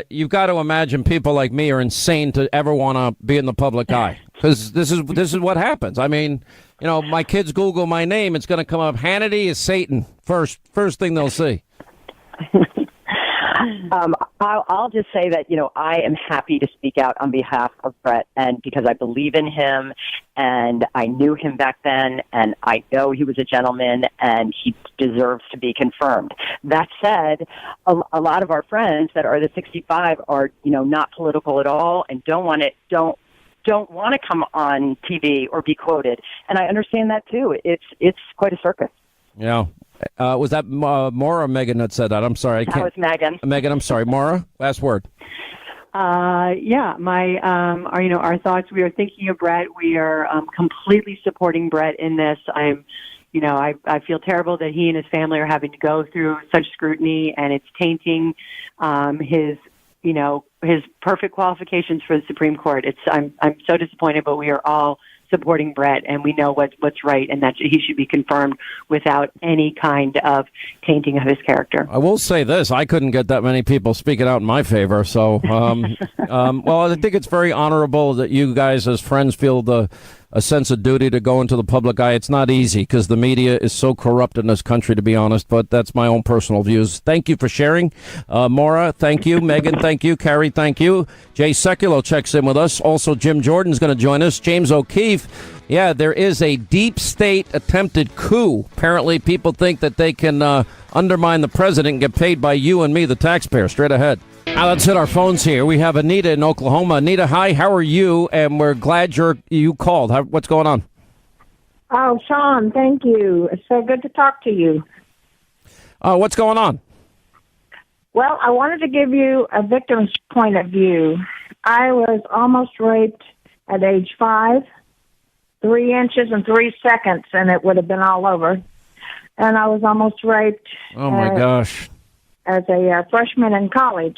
You've got to imagine people like me are insane to ever want to be in the public eye, because this is what happens. I mean, my kids Google my name, it's going to come up Hannity is Satan first thing they'll see. I'll just say that, I am happy to speak out on behalf of Brett, and because I believe in him, and I knew him back then, and I know he was a gentleman, and he deserves to be confirmed. That said, a lot of our friends that are the 65 are, not political at all and don't want to come on TV or be quoted. And I understand that too. It's quite a circus. Yeah. Was that Maura or Megan that said that? I'm sorry. That was Megan. Megan, I'm sorry. Maura, last word. Our thoughts, we are thinking of Brett. We are completely supporting Brett in this. I feel terrible that he and his family are having to go through such scrutiny, and it's tainting his perfect qualifications for the Supreme Court. I'm so disappointed, but we are all supporting Brett, and we know what's right, and that he should be confirmed without any kind of tainting of his character. I will say this: I couldn't get that many people speaking out in my favor. So, well, I think it's very honorable that you guys, as friends, feel a sense of duty to go into the public eye. It's not easy because the media is so corrupt in this country, to be honest, but that's my own personal views. Thank you for sharing. Maura, thank you. Megan, thank you. Carrie, thank you. Jay Sekulow checks in with us. Also, Jim Jordan's going to join us. James O'Keefe. Yeah, there is a deep state attempted coup. Apparently, people think that they can undermine the president and get paid by you and me, the taxpayer. Straight ahead. Now let's hit our phones here. We have Anita in Oklahoma. Anita, hi, how are you? And we're glad you called. What's going on? Oh, Sean, thank you. It's so good to talk to you. What's going on? Well, I wanted to give you a victim's point of view. I was almost raped at age 5, 3 inches and 3 seconds, and it would have been all over. And I was almost raped. Oh, my gosh. As a freshman in college.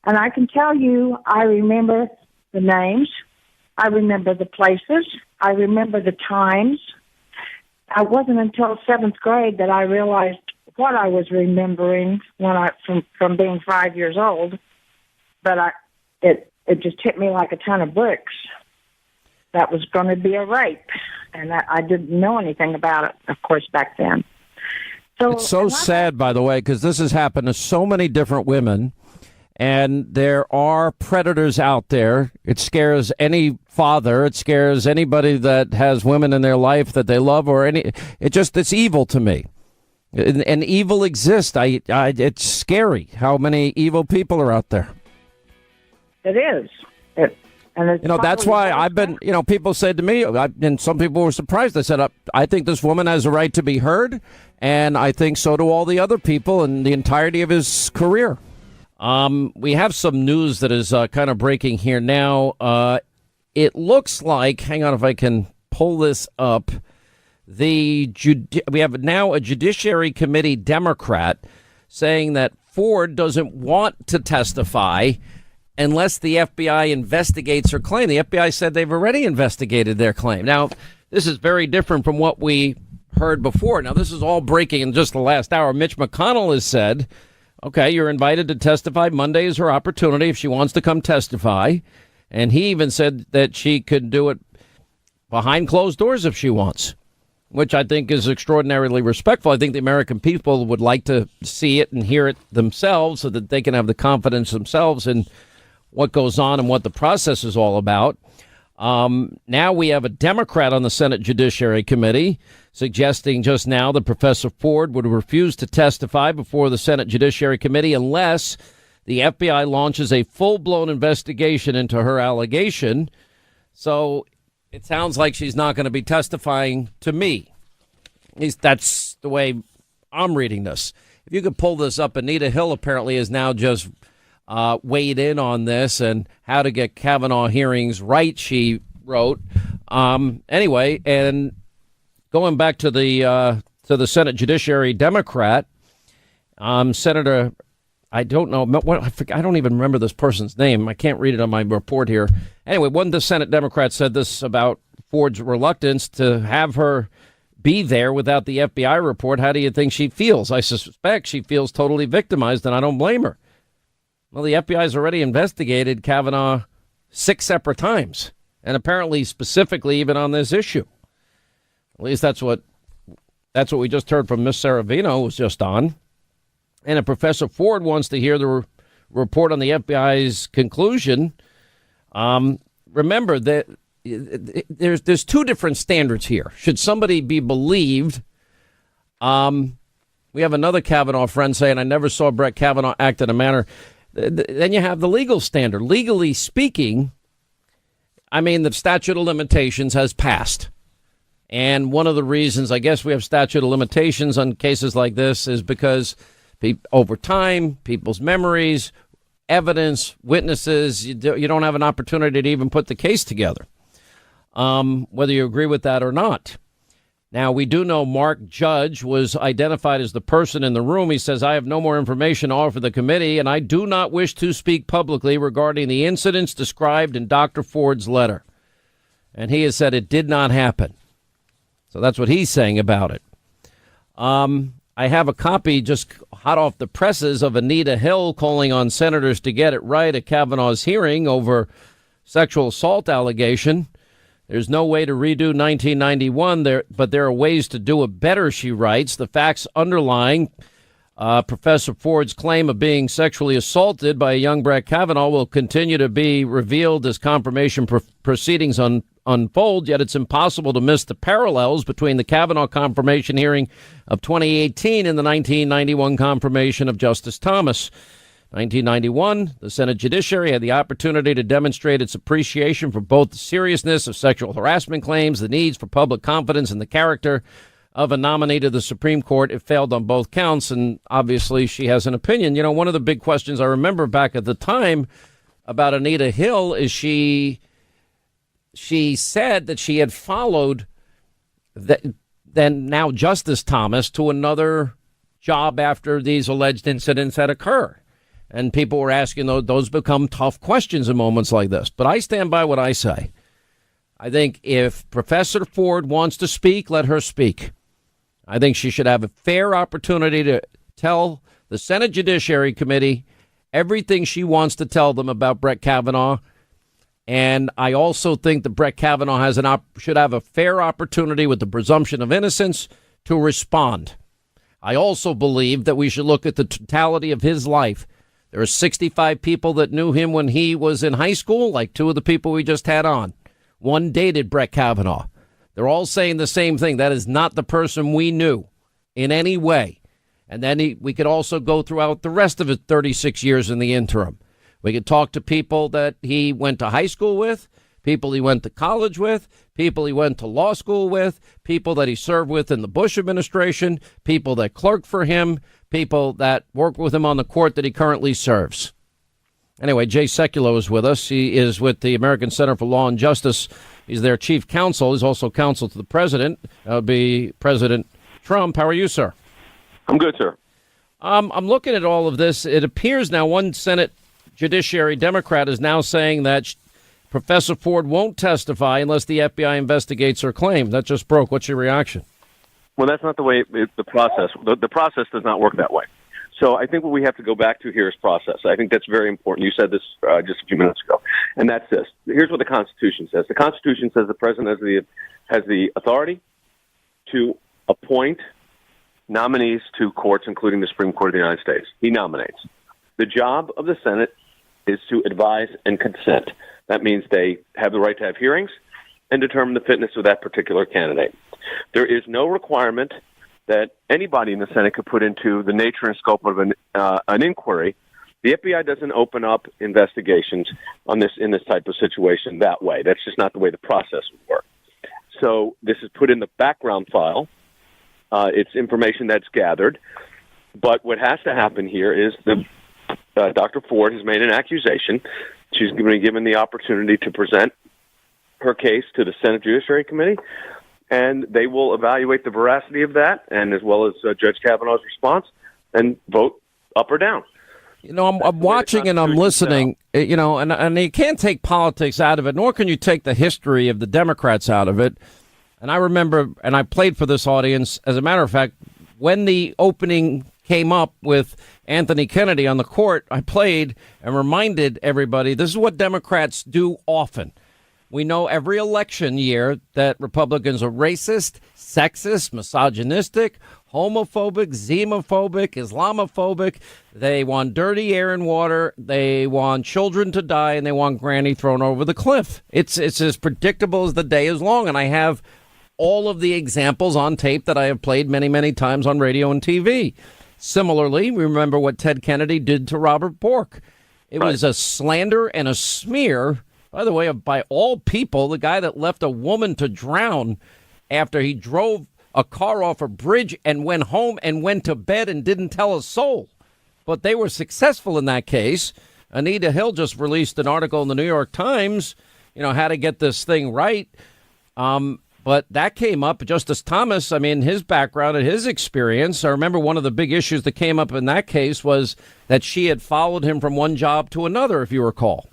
And I can tell you, I remember the names. I remember the places. I remember the times. It wasn't until 7th grade that I realized what I was remembering from being 5 years old. But it just hit me like a ton of bricks. That was going to be a rape. And I didn't know anything about it, of course, back then. It's so sad, by the way, because this has happened to so many different women, and there are predators out there. It scares any father. It scares anybody that has women in their life that they love, it's evil to me. And evil exists. It's scary how many evil people are out there. It is. That's why I've been, people said to me, and some people were surprised. I said, I think this woman has a right to be heard, and I think so do all the other people in the entirety of his career. We have some news that is kind of breaking here now. It looks like, hang on if I can pull this up, we have now a Judiciary Committee Democrat saying that Ford doesn't want to testify unless the FBI investigates her claim. The FBI said they've already investigated their claim. Now, this is very different from what we heard before. Now, this is all breaking in just the last hour. Mitch McConnell has said, okay, you're invited to testify. Monday is her opportunity if she wants to come testify. And he even said that she could do it behind closed doors if she wants, which I think is extraordinarily respectful. I think the American people would like to see it and hear it themselves so that they can have the confidence themselves in what goes on and what the process is all about. Now we have a Democrat on the Senate Judiciary Committee suggesting just now that Professor Ford would refuse to testify before the Senate Judiciary Committee unless the FBI launches a full-blown investigation into her allegation. So it sounds like she's not going to be testifying to me. At least that's the way I'm reading this. If you could pull this up, Anita Hill apparently is now just weighed in on this and how to get Kavanaugh hearings right, she wrote. Anyway, and going back to the Senate Judiciary Democrat, Senator, I don't know, I don't even remember this person's name. I can't read it on my report here. Anyway, one of the Senate Democrats said this about Ford's reluctance to have her be there without the FBI report. How do you think she feels? I suspect she feels totally victimized, and I don't blame her. Well, the FBI's already investigated Kavanaugh 6 separate times, and apparently specifically even on this issue. At least that's what we just heard from Miss Saravino, who was just on. And if Professor Ford wants to hear the report on the FBI's conclusion, remember that there's two different standards here. Should somebody be believed? We have another Kavanaugh friend saying, I never saw Brett Kavanaugh act in a manner. Then you have the legal standard. Legally speaking, I mean, the statute of limitations has passed. And one of the reasons I guess we have statute of limitations on cases like this is because over time, people's memories, evidence, witnesses, you don't have an opportunity to even put the case together, whether you agree with that or not. Now, we do know Mark Judge was identified as the person in the room. He says, I have no more information to offer the committee, and I do not wish to speak publicly regarding the incidents described in Dr. Ford's letter. And he has said it did not happen. So that's what he's saying about it. I have a copy just hot off the presses of Anita Hill calling on senators to get it right at Kavanaugh's hearing over sexual assault allegation. There's no way to redo 1991, but there are ways to do it better, she writes. The facts underlying Professor Ford's claim of being sexually assaulted by a young Brett Kavanaugh will continue to be revealed as confirmation proceedings unfold, yet it's impossible to miss the parallels between the Kavanaugh confirmation hearing of 2018 and the 1991 confirmation of Justice Thomas. 1991, the Senate Judiciary had the opportunity to demonstrate its appreciation for both the seriousness of sexual harassment claims, the needs for public confidence in the character of a nominee to the Supreme Court. It failed on both counts, and obviously she has an opinion. You know, one of the big questions I remember back at the time about Anita Hill is she said that she had followed then now Justice Thomas to another job after these alleged incidents had occurred. And people were asking, those become tough questions in moments like this. But I stand by what I say. I think if Professor Ford wants to speak, let her speak. I think she should have a fair opportunity to tell the Senate Judiciary Committee everything she wants to tell them about Brett Kavanaugh. And I also think that Brett Kavanaugh should have a fair opportunity with the presumption of innocence to respond. I also believe that we should look at the totality of his life. There are 65 people that knew him when he was in high school, like two of the people we just had on. One dated Brett Kavanaugh. They're all saying the same thing. That is not the person we knew in any way. And then we could also go throughout the rest of his 36 years in the interim. We could talk to people that he went to high school with, people he went to college with, people he went to law school with, people that he served with in the Bush administration, people that clerked for him, people that worked with him on the court that he currently serves. Anyway, Jay Sekulow is with us. He is with the American Center for Law and Justice. He's their chief counsel. He's also counsel to the president. That would be President Trump. How are you, sir? I'm good, sir. I'm looking at all of this. It appears now one Senate Judiciary Democrat is now saying that Professor Ford won't testify unless the FBI investigates her claim. That just broke. What's your reaction? Well, that's not the way the process. The process does not work that way. So I think what we have to go back to here is process. I think that's very important. You said this just a few minutes ago, and that's this. Here's what the Constitution says. The Constitution says the president has the authority to appoint nominees to courts, including the Supreme Court of the United States. He nominates. The job of the Senate is to advise and consent. That means they have the right to have hearings and determine the fitness of that particular candidate. There is no requirement that anybody in the Senate could put into the nature and scope of an inquiry. The FBI doesn't open up investigations on this in this type of situation that way. That's just not the way the process would work. So this is put in the background file. It's information that's gathered. But what has to happen here is Dr. Ford has made an accusation. She's been given the opportunity to present her case to the Senate Judiciary Committee, and they will evaluate the veracity of that, and as well as Judge Kavanaugh's response, and vote up or down. You know, I'm watching and I'm listening, you know, and you can't take politics out of it, nor can you take the history of the Democrats out of it. And I remember, and I played for this audience, as a matter of fact, when the opening came up with Anthony Kennedy on the court, I played and reminded everybody this is what Democrats do often. We know every election year that Republicans are racist, sexist, misogynistic, homophobic, xenophobic, Islamophobic. They want dirty air and water. They want children to die, and they want Granny thrown over the cliff. It's as predictable as the day is long, and I have all of the examples on tape that I have played many, many times on radio and TV. Similarly, we remember what Ted Kennedy did to Robert Bork. It was a slander and a smear, by the way, by all people, the guy that left a woman to drown after he drove a car off a bridge and went home and went to bed and didn't tell a soul. But they were successful in that case. Anita Hill just released an article in the New York Times, how to get this thing right. But that came up. Justice Thomas, his background and his experience. I remember one of the big issues that came up in that case was that she had followed him from one job to another, if you recall.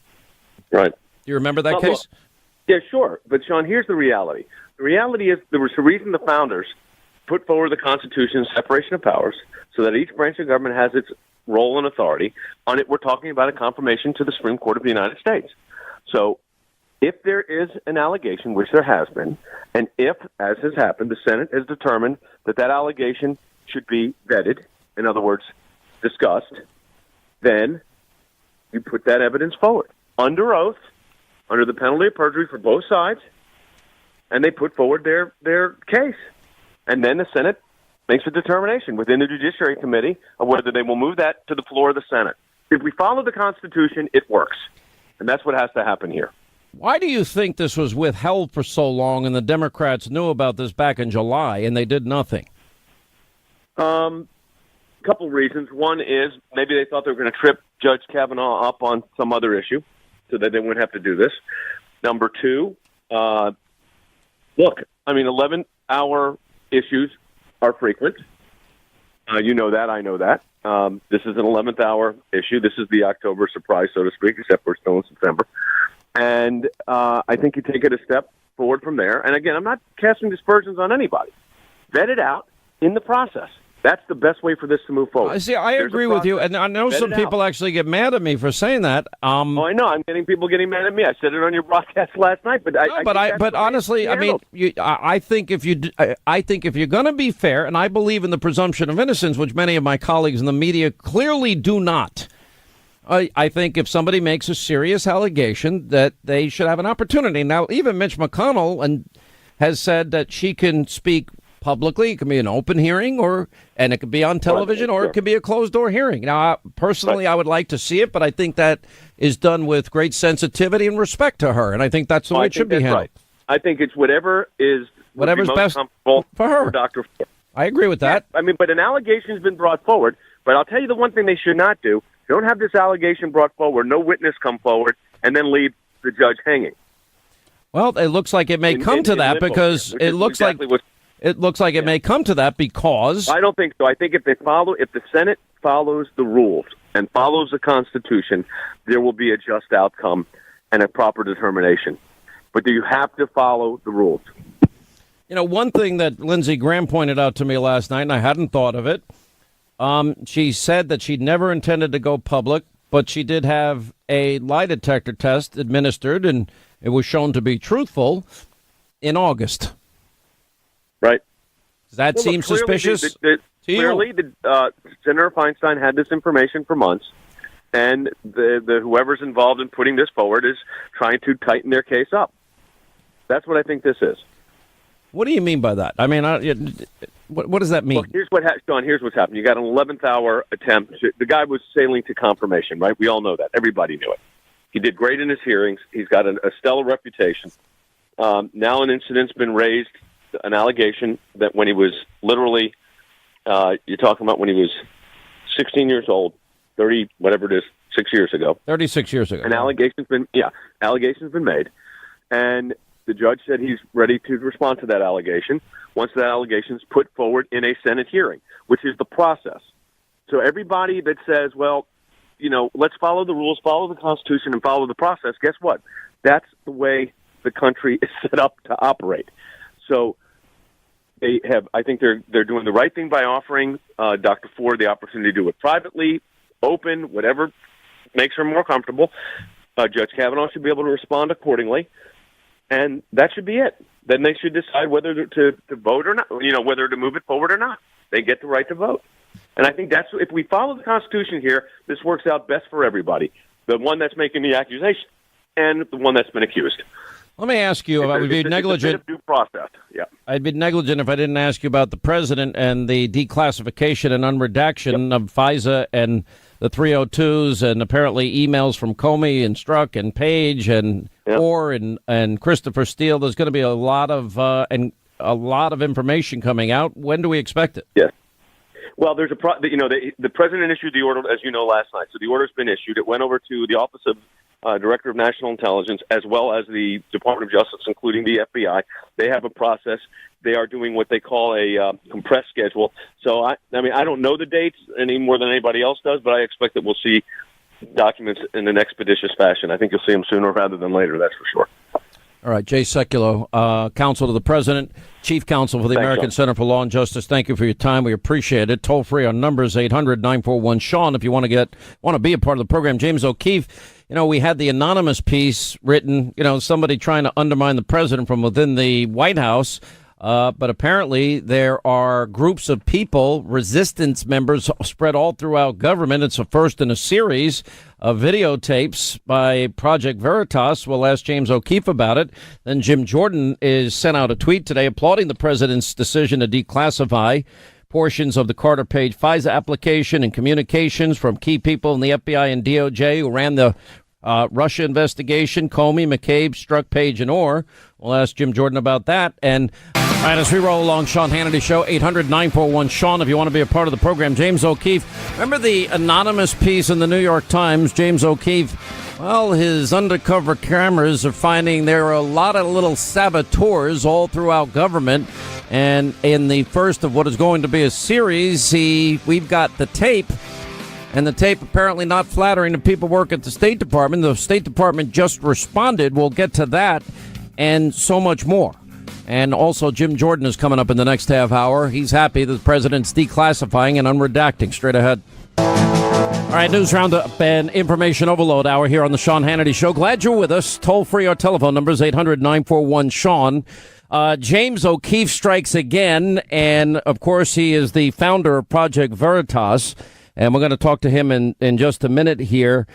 Right. Do you remember that case? Well, yeah, sure. But, Sean, here's the reality. The reality is there was a reason the founders put forward the Constitution separation of powers so that each branch of government has its role and authority. On it, we're talking about a confirmation to the Supreme Court of the United States. So if there is an allegation, which there has been, and if, as has happened, the Senate has determined that that allegation should be vetted, in other words, discussed, then you put that evidence forward under oath, under the penalty of perjury for both sides, and they put forward their case. And then the Senate makes a determination within the Judiciary Committee of whether they will move that to the floor of the Senate. If we follow the Constitution, it works. And that's what has to happen here. Why do you think this was withheld for so long and the Democrats knew about this back in July and they did nothing? Couple reasons. One is maybe they thought they were going to trip Judge Kavanaugh up on some other issue so that they wouldn't have to do this. Number two, 11th-hour issues are frequent. You know that. I know that. This is an 11th hour issue. This is the October surprise, so to speak, except we're still in September. And I think you take it a step forward from there. And again, I'm not casting dispersions on anybody. Vet it out in the process. That's the best way for this to move forward. I agree with you, and I know some people actually get mad at me for saying that. I know. I'm getting people getting mad at me. I said it on your broadcast last night, but honestly, I think if you're going to be fair, and I believe in the presumption of innocence, which many of my colleagues in the media clearly do not. I think if somebody makes a serious allegation, that they should have an opportunity. Now, even Mitch McConnell has said that she can speak publicly. It can be an open hearing, and it could be on television, or it could be a closed-door hearing. Now, personally, I would like to see it, but I think that is done with great sensitivity and respect to her, and I think that's the way it should be handled. Right. I think it's whatever's most best comfortable for her. For Dr. Ford. I agree with that. Yeah, but an allegation has been brought forward. But I'll tell you the one thing they should not do. Don't have this allegation brought forward, no witness come forward, and then leave the judge hanging. Well, it looks like it may come to that because it looks like it may come to that because I don't think so. I think if the Senate follows the rules and follows the Constitution, there will be a just outcome and a proper determination. But do you have to follow the rules? One thing that Lindsey Graham pointed out to me last night, and I hadn't thought of it. She said that she'd never intended to go public, but she did have a lie detector test administered, and it was shown to be truthful in August. Right. Does that seem suspicious? Clearly, Senator Feinstein had this information for months, and the whoever's involved in putting this forward is trying to tighten their case up. That's what I think this is. What do you mean by that? What does that mean? Well, Sean, here's what's happened. You got an 11th hour attempt. The guy was sailing to confirmation, right? We all know that. Everybody knew it. He did great in his hearings. He's got a stellar reputation. Now an incident's been raised, an allegation that when he was literally, you're talking about when he was 16 years old, 30, whatever it is, 6 years ago. 36 years ago. An allegation's been made. And the judge said he's ready to respond to that allegation once that allegation is put forward in a Senate hearing, which is the process. So everybody that says, well, let's follow the rules, follow the Constitution, and follow the process, guess what? That's the way the country is set up to operate. So I think they're doing the right thing by offering Dr. Ford the opportunity to do it privately, open, whatever makes her more comfortable. Judge Kavanaugh should be able to respond accordingly. And that should be it. Then they should decide whether to vote or not, whether to move it forward or not. They get the right to vote. And I think that's, if we follow the Constitution here, this works out best for everybody. The one that's making the accusation and the one that's been accused. Let me ask you about, we'd be negligent. It's a bit of due process, yeah. I'd be negligent if I didn't ask you about the president and the declassification and unredaction of FISA and the 302s and apparently emails from Comey and Strzok and Page and Orr and Christopher Steele. There's going to be a lot of information coming out. When do we expect it? Yes. Well, there's the president issued the order, as you know, last night. So the order's been issued. It went over to the Office of Director of National Intelligence, as well as the Department of Justice, including the FBI. They have a process. They are doing what they call a compressed schedule. So, I don't know the dates any more than anybody else does, but I expect that we'll see documents in an expeditious fashion. I think you'll see them sooner rather than later, that's for sure. All right, Jay Sekulow, counsel to the president, chief counsel for the American Center for Law and Justice. Thank you for your time. We appreciate it. Toll free on numbers 800-941-SEAN if you want to be a part of the program. James O'Keefe, we had the anonymous piece written, somebody trying to undermine the president from within the White House. But apparently there are groups of people, resistance members spread all throughout government. It's a first in a series of videotapes by Project Veritas. We'll ask James O'Keefe about it. Then Jim Jordan is sent out a tweet today applauding the president's decision to declassify portions of the Carter Page FISA application and communications from key people in the FBI and DOJ who ran the Russia investigation. Comey, McCabe, Strzok, Page, and Orr. We'll ask Jim Jordan about that. And all right, as we roll along, Sean Hannity Show, 800-941-SEAN if you want to be a part of the program. James O'Keefe, remember the anonymous piece in the New York Times? James O'Keefe, well, his undercover cameras are finding there are a lot of little saboteurs all throughout government. And in the first of what is going to be a series, we've got the tape. And the tape apparently not flattering to people work at the State Department. The State Department just responded. We'll get to that and so much more. And also, Jim Jordan is coming up in the next half hour. He's happy that the president's declassifying and unredacting. Straight ahead. All right, news roundup and information overload hour here on the Sean Hannity Show. Glad you're with us. Toll free, our telephone numbers 800-941-SEAN. James O'Keefe strikes again, and of course, he is the founder of Project Veritas. And we're going to talk to him in just a minute here.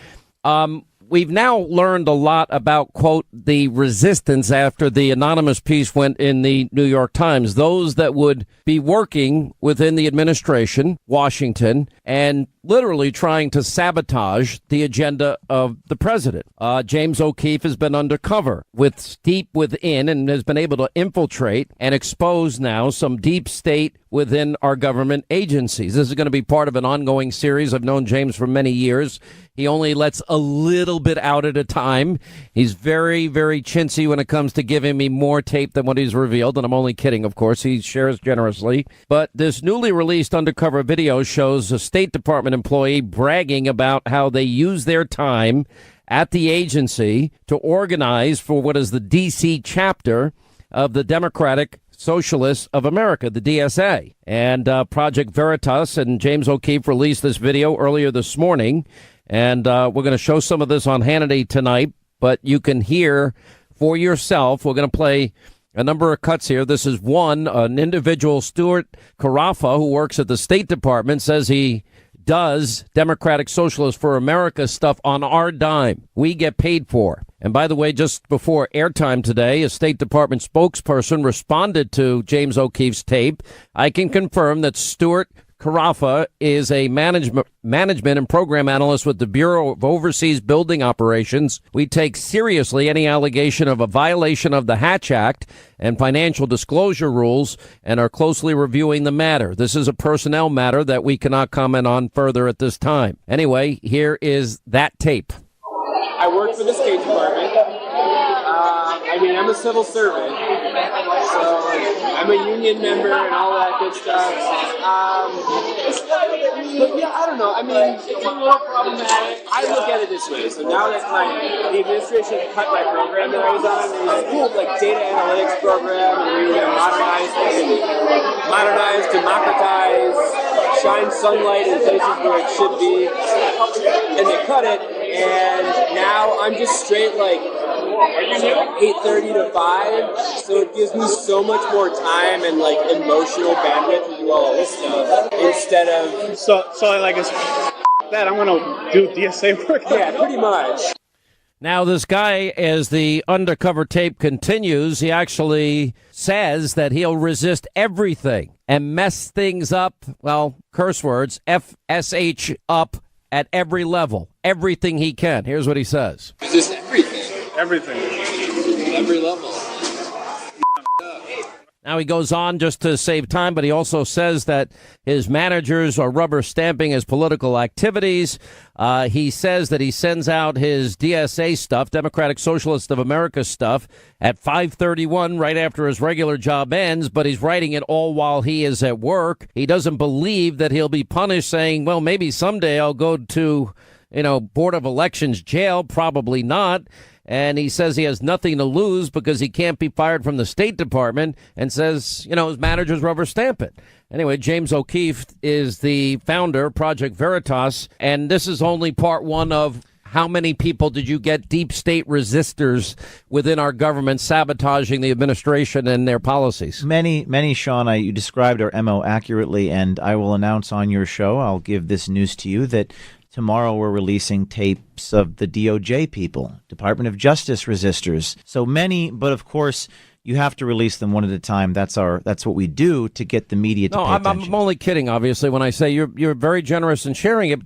We've now learned a lot about, quote, the resistance after the anonymous piece went in the New York Times. Those that would be working within the administration, Washington, and literally trying to sabotage the agenda of the president. James O'Keefe has been undercover with deep within and has been able to infiltrate and expose now some deep state within our government agencies. This is going to be part of an ongoing series. I've known James for many years. He only lets a little bit out at a time. He's very, very chintzy when it comes to giving me more tape than what he's revealed. And I'm only kidding, of course. He shares generously. But this newly released undercover video shows a State Department employee bragging about how they use their time at the agency to organize for what is the D.C. chapter of the Democratic Socialists of America, the DSA. And Project Veritas and James O'Keefe released this video earlier this morning. And we're going to show some of this on Hannity tonight, but you can hear for yourself. We're going to play a number of cuts here. This is an individual, Stuart Carafa, who works at the State Department, says he does Democratic Socialists for America stuff on our dime. We get paid for. And by the way, just before airtime today, a State Department spokesperson responded to James O'Keefe's tape. I can confirm that Stuart Carafa is a management and program analyst with the Bureau of Overseas Building Operations. We take seriously any allegation of a violation of the Hatch Act and financial disclosure rules and are closely reviewing the matter. This is a personnel matter that we cannot comment on further at this time. Anyway, here is that tape. I work for the State Department. I'm a civil servant, so I'm a union member and all that good stuff. But yeah, I don't know. It's a little problematic. I look at it this way. So now that the administration cut my program that I was on, it was a cool data analytics program, and we were going to modernize, democratize, shine sunlight in places where it should be, and they cut it. And now I'm just straight 8:30 to 5, so it gives me so much more time and like emotional bandwidth to do all this stuff instead of so like it's that I'm gonna do DSA work. Yeah, pretty much. Now, this guy, as the undercover tape continues, he actually says that he'll resist everything and mess things up, well, curse words, FSH up at every level, everything he can. Here's what he says. Resist everything. Everything. Every level. Now, he goes on just to save time, but he also says that his managers are rubber stamping his political activities. He says that he sends out his DSA stuff, Democratic Socialist of America stuff, at 5:31 right after his regular job ends, but he's writing it all while he is at work. He doesn't believe that he'll be punished, saying, well, maybe someday I'll go to, Board of Elections jail. Probably not. And he says he has nothing to lose because he can't be fired from the State Department, and says, his managers rubber stamp it. Anyway, James O'Keefe is the founder of Project Veritas, and this is only part one of how many people did you get deep state resistors within our government sabotaging the administration and their policies? Many, Sean. You described our MO accurately, and I will announce on your show, I'll give this news to you, that tomorrow we're releasing tapes of the DOJ people, Department of Justice resistors. So many, but of course you have to release them one at a time. That's what we do to get the media to pay attention. I'm only kidding, obviously, when I say you're very generous in sharing it.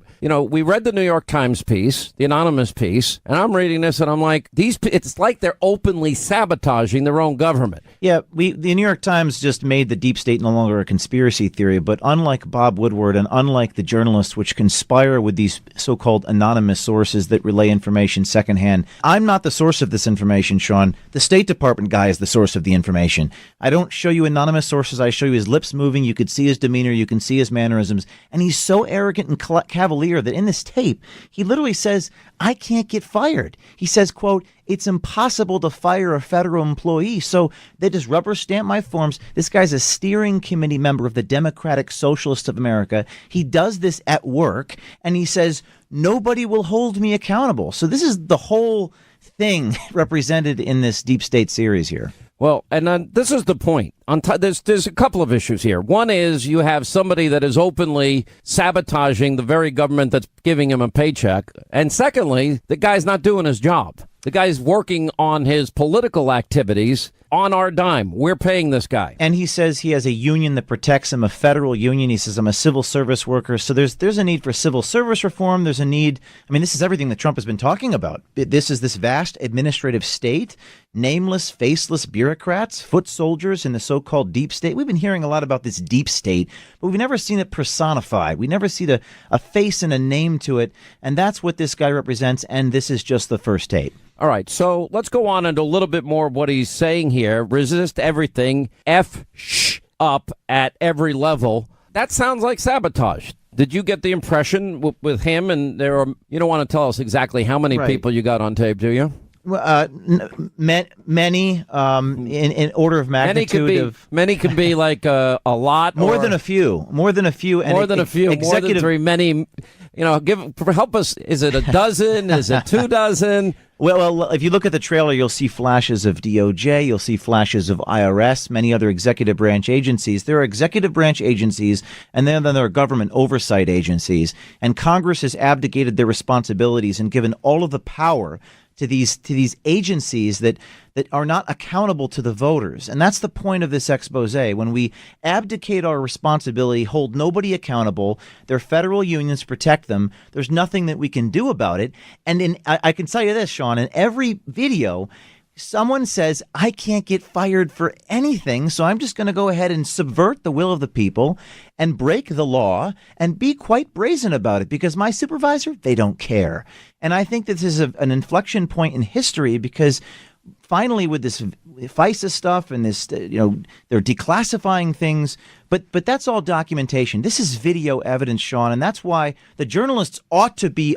We read the New York Times piece, the anonymous piece, and I'm reading this and I'm like, it's like they're openly sabotaging their own government. Yeah, the New York Times just made the deep state no longer a conspiracy theory, but unlike Bob Woodward and unlike the journalists which conspire with these so-called anonymous sources that relay information secondhand, I'm not the source of this information, Sean. The State Department guy is the source of the information. I don't show you anonymous sources. I show you his lips moving. You could see his demeanor. You can see his mannerisms. And he's so arrogant and cavalier that in this tape, he literally says, I can't get fired. He says, quote, it's impossible to fire a federal employee. So they just rubber stamp my forms. This guy's a steering committee member of the Democratic Socialist of America. He does this at work, and he says, nobody will hold me accountable. So this is the whole thing represented in this deep state series here. Well, and this is the point. There's a couple of issues here. One is you have somebody that is openly sabotaging the very government that's giving him a paycheck. And secondly, the guy's not doing his job. The guy's working on his political activities on our dime. We're paying this guy. And he says he has a union that protects him, a federal union. He says, I'm a civil service worker. So there's a need for civil service reform. There's a need. I mean, this is everything that Trump has been talking about. This is this vast administrative state, nameless, faceless bureaucrats, foot soldiers in the so-called deep state. We've been hearing a lot about this deep state, but we've never seen it personified. We never see a face and a name to it. And that's what this guy represents. And this is just the first tape. All right, so let's go on into a little bit more of what he's saying here. Resist everything, up at every level. That sounds like sabotage. Did you get the impression with him? And you don't want to tell us exactly how many people you got on tape, do you? Many, in order of magnitude. Many could be like a lot. More than a few. More than a few. More than a few. More than three. Many. Help us. Is it a dozen? Is it 2 dozen? Well, if you look at the trailer, you'll see flashes of DOJ, you'll see flashes of IRS, many other executive branch agencies. There are executive branch agencies, and then there are government oversight agencies. And Congress has abdicated their responsibilities and given all of the power to these agencies that are not accountable to the voters. And that's the point of this expose. When we abdicate our responsibility, hold nobody accountable, their federal unions protect them, there's nothing that we can do about it. And I can tell you this, Sean, in every video, someone says, I can't get fired for anything, so I'm just going to go ahead and subvert the will of the people and break the law and be quite brazen about it because my supervisor, they don't care. And I think that this is an inflection point in history because finally with this FISA stuff and this, they're declassifying things, but that's all documentation. This is video evidence, Sean, and that's why the journalists ought to be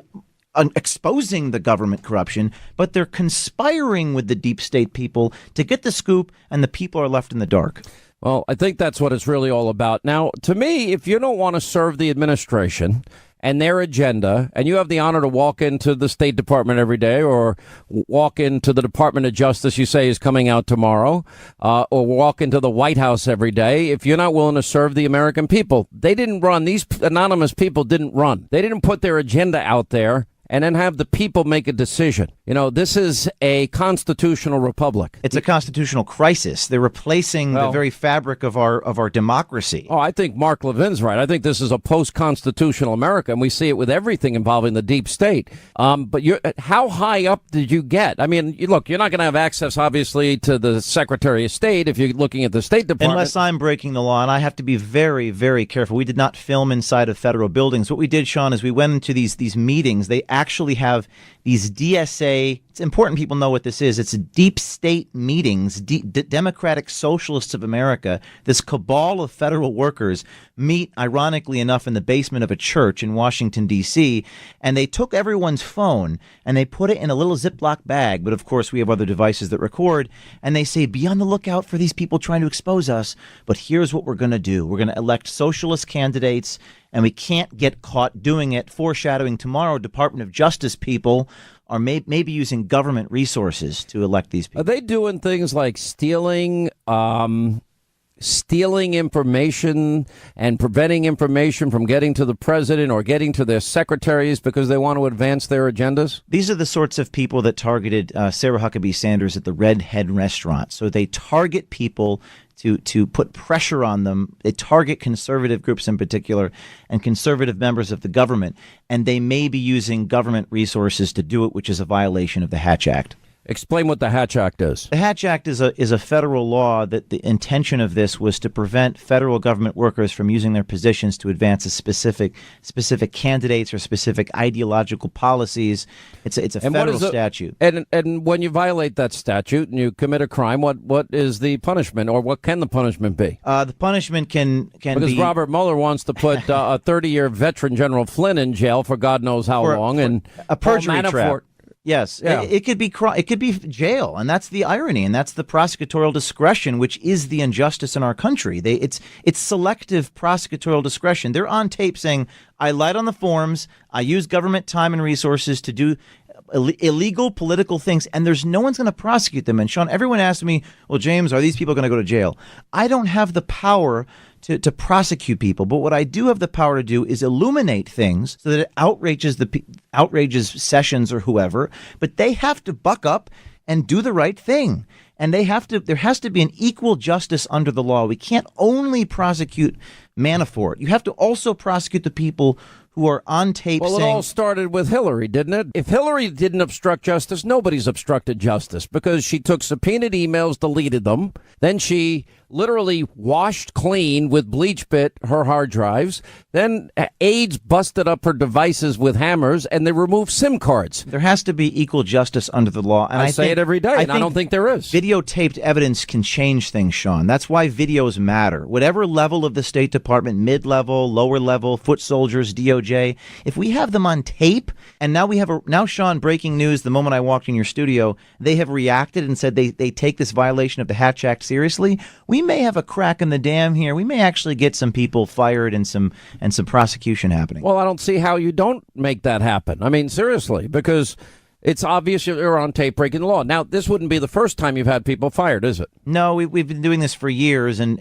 exposing the government corruption, but they're conspiring with the deep state people to get the scoop, and the people are left in the dark. Well, I think that's what it's really all about. Now, to me, if you don't want to serve the administration and their agenda, and you have the honor to walk into the State Department every day, or walk into the Department of Justice you say is coming out tomorrow, or walk into the White House every day, if you're not willing to serve the American people, they didn't run. These anonymous people didn't run. They didn't put their agenda out there and then have the people make a decision. You know, this is a constitutional republic. It's a constitutional crisis. They're replacing the very fabric of our democracy. Oh, I think Mark Levin's right. I think this is a post-constitutional America, and we see it with everything involving the deep state. But how high up did you get? I mean, look, you're not going to have access, obviously, to the Secretary of State if you're looking at the State Department. Unless I'm breaking the law, and I have to be very, very careful. We did not film inside of federal buildings. What we did, Sean, is we went into these meetings. They actually have these DSA. It's important people know what this is. It's deep state meetings. Democratic Socialists of America, this cabal of federal workers, meet, ironically enough, in the basement of a church in Washington, D.C., and they took everyone's phone and they put it in a little Ziploc bag. But of course, we have other devices that record, and they say, be on the lookout for these people trying to expose us. But here's what we're going to do. We're going to elect socialist candidates, and we can't get caught doing it. Foreshadowing tomorrow, Department of Justice people are maybe using government resources to elect these people. Are they doing things like stealing information and preventing information from getting to the president or getting to their secretaries because they want to advance their agendas? These are the sorts of people that targeted Sarah Huckabee Sanders at the Red Head restaurant. So they target people to put pressure on them. They target conservative groups in particular and conservative members of the government, and they may be using government resources to do it, which is a violation of the Hatch Act. Explain what the Hatch Act is. The Hatch Act is a federal law that the intention of this was to prevent federal government workers from using their positions to advance a specific candidates or specific ideological policies. It's a federal statute. And when you violate that statute and you commit a crime, what is the punishment, or what can the punishment be? The punishment can because be Robert Mueller wants to put a 30-year veteran General Flynn in jail for God knows how long, and a perjury trap. Yes, yeah. It could be jail, and that's the irony, and that's the prosecutorial discretion, which is the injustice in our country. It's selective prosecutorial discretion. They're on tape saying, "I lied on the forms. I used government time and resources to do illegal political things," and there's no one's going to prosecute them. And Sean, everyone asked me, "Well, James, are these people going to go to jail?" I don't have the power to prosecute people, but what I do have the power to do is illuminate things so that it outrages Sessions or whoever, but they have to buck up and do the right thing. And there has to be an equal justice under the law. We can't only prosecute Manafort. You have to also prosecute the people who are on tape saying... Well, it all started with Hillary, didn't it? If Hillary didn't obstruct justice, nobody's obstructed justice, because she took subpoenaed emails, deleted them. Then she literally washed clean with bleach bit her hard drives. Then aides busted up her devices with hammers, and they removed SIM cards. There has to be equal justice under the law. And I say it every day, and I don't think there is. Videotaped evidence can change things, Sean. That's why videos matter. Whatever level of the State Department, mid-level, lower level, foot soldiers, DOJ, if we have them on tape, and now Sean, breaking news, the moment I walked in your studio, they have reacted and said they take this violation of the Hatch Act seriously. We may have a crack in the dam here. We may actually get some people fired and some prosecution happening. Well, I don't see how you don't make that happen. I mean, seriously, because it's obvious you're on tape breaking the law. Now, this wouldn't be the first time you've had people fired, is it? No, we've been doing this for years, and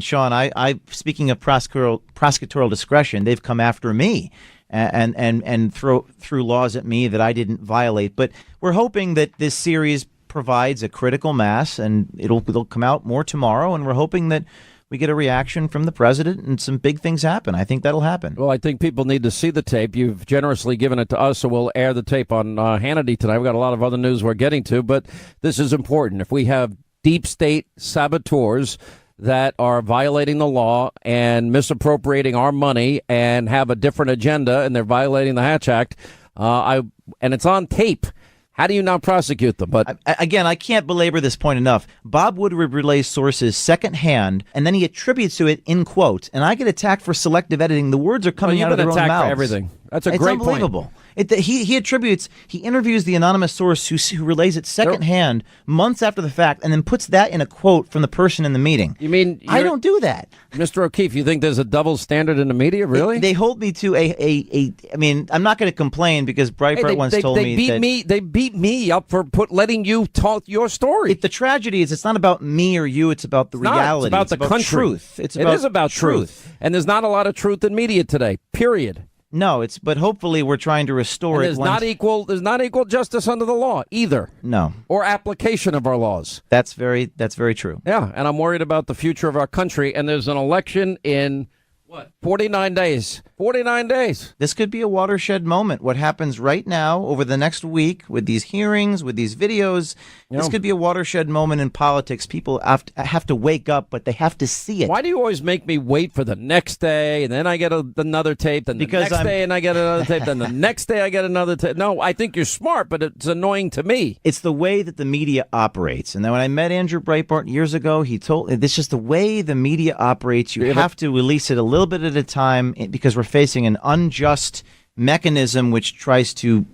Sean, I speaking of prosecutorial discretion, they've come after me and threw laws at me that I didn't violate. But we're hoping that this series provides a critical mass, and it'll come out more tomorrow, and we're hoping that we get a reaction from the president and some big things happen. I think that'll happen. Well, I think people need to see the tape. You've generously given it to us, so we'll air the tape on Hannity tonight. We've got a lot of other news we're getting to, but this is important. If we have deep state saboteurs that are violating the law and misappropriating our money and have a different agenda, and they're violating the Hatch Act, and it's on tape, how do you not prosecute them? But again, I can't belabor this point enough. Bob Woodward relays sources secondhand, and then he attributes to it in quotes. And I get attacked for selective editing. The words are coming out of their own mouths. For everything. That's a it's great unbelievable. point. He interviews the anonymous source who relays it secondhand months after the fact and then puts that in a quote from the person in the meeting. You mean I don't do that. Mr. O'Keefe, you think there's a double standard in the media, really? They hold me to I mean, I'm not going to complain because Breitbart once told me that... They beat me up for letting you tell your story. The tragedy is it's not about me or you, it's about the reality. It's about the country. Truth. It is about truth. And there's not a lot of truth in media today, period. No, but hopefully we're trying to restore and there's not equal justice under the law either. No. Or application of our laws. That's very true. Yeah, and I'm worried about the future of our country, and there's an election in 49 days. 49 days. This could be a watershed moment. What happens right now over the next week with these hearings, with these videos, this could be a watershed moment in politics. People have to wake up, but they have to see it. Why do you always make me wait for the next day, and then I get another tape, then the next day and I get another tape, then the next day I get another tape? No, I think you're smart, but it's annoying to me. It's the way that the media operates. And then when I met Andrew Breitbart years ago, he told this is just the way the media operates. You have to release it a little bit at a time because we're facing an unjust mechanism which tries to